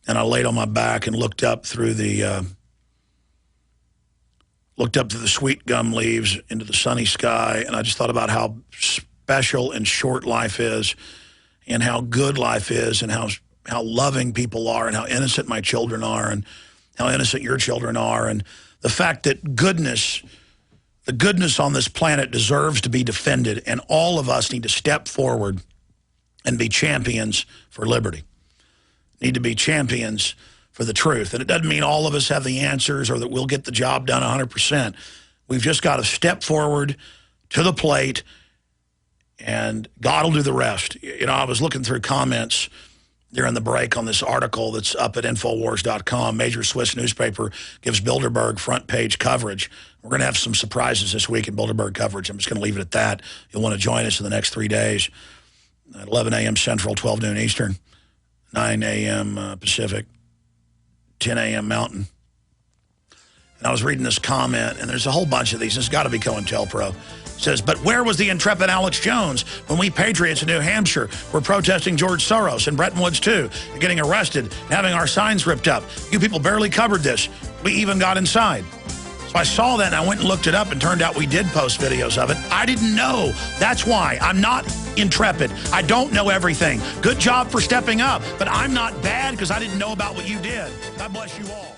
And I laid on my back and looked up through the sweet gum leaves into the sunny sky. And I just thought about how special and short life is, and how good life is, and how loving people are, and how innocent my children are, and how innocent your children are, and the fact that the goodness on this planet deserves to be defended, and all of us need to step forward and be champions for liberty. Need to be champions for the truth. And it doesn't mean all of us have the answers or that we'll get the job done 100%. We've just got to step forward to the plate, and God will do the rest. You know, I was looking through comments during the break on this article that's up at Infowars.com. Major Swiss newspaper gives Bilderberg front page coverage. We're going to have some surprises this week in Bilderberg coverage. I'm just going to leave it at that. You'll want to join us in the next 3 days at 11 a.m. Central, 12 noon Eastern, 9 a.m. Pacific, 10 a.m. Mountain. And I was reading this comment, and there's a whole bunch of these. It's got to be COINTELPRO. It says, but where was the intrepid Alex Jones when we patriots in New Hampshire were protesting George Soros and Bretton Woods too, and getting arrested and having our signs ripped up? You people barely covered this. We even got inside. So I saw that, and I went and looked it up, and turned out we did post videos of it. I didn't know. That's why. I'm not intrepid. I don't know everything. Good job for stepping up, but I'm not bad because I didn't know about what you did. God bless you all.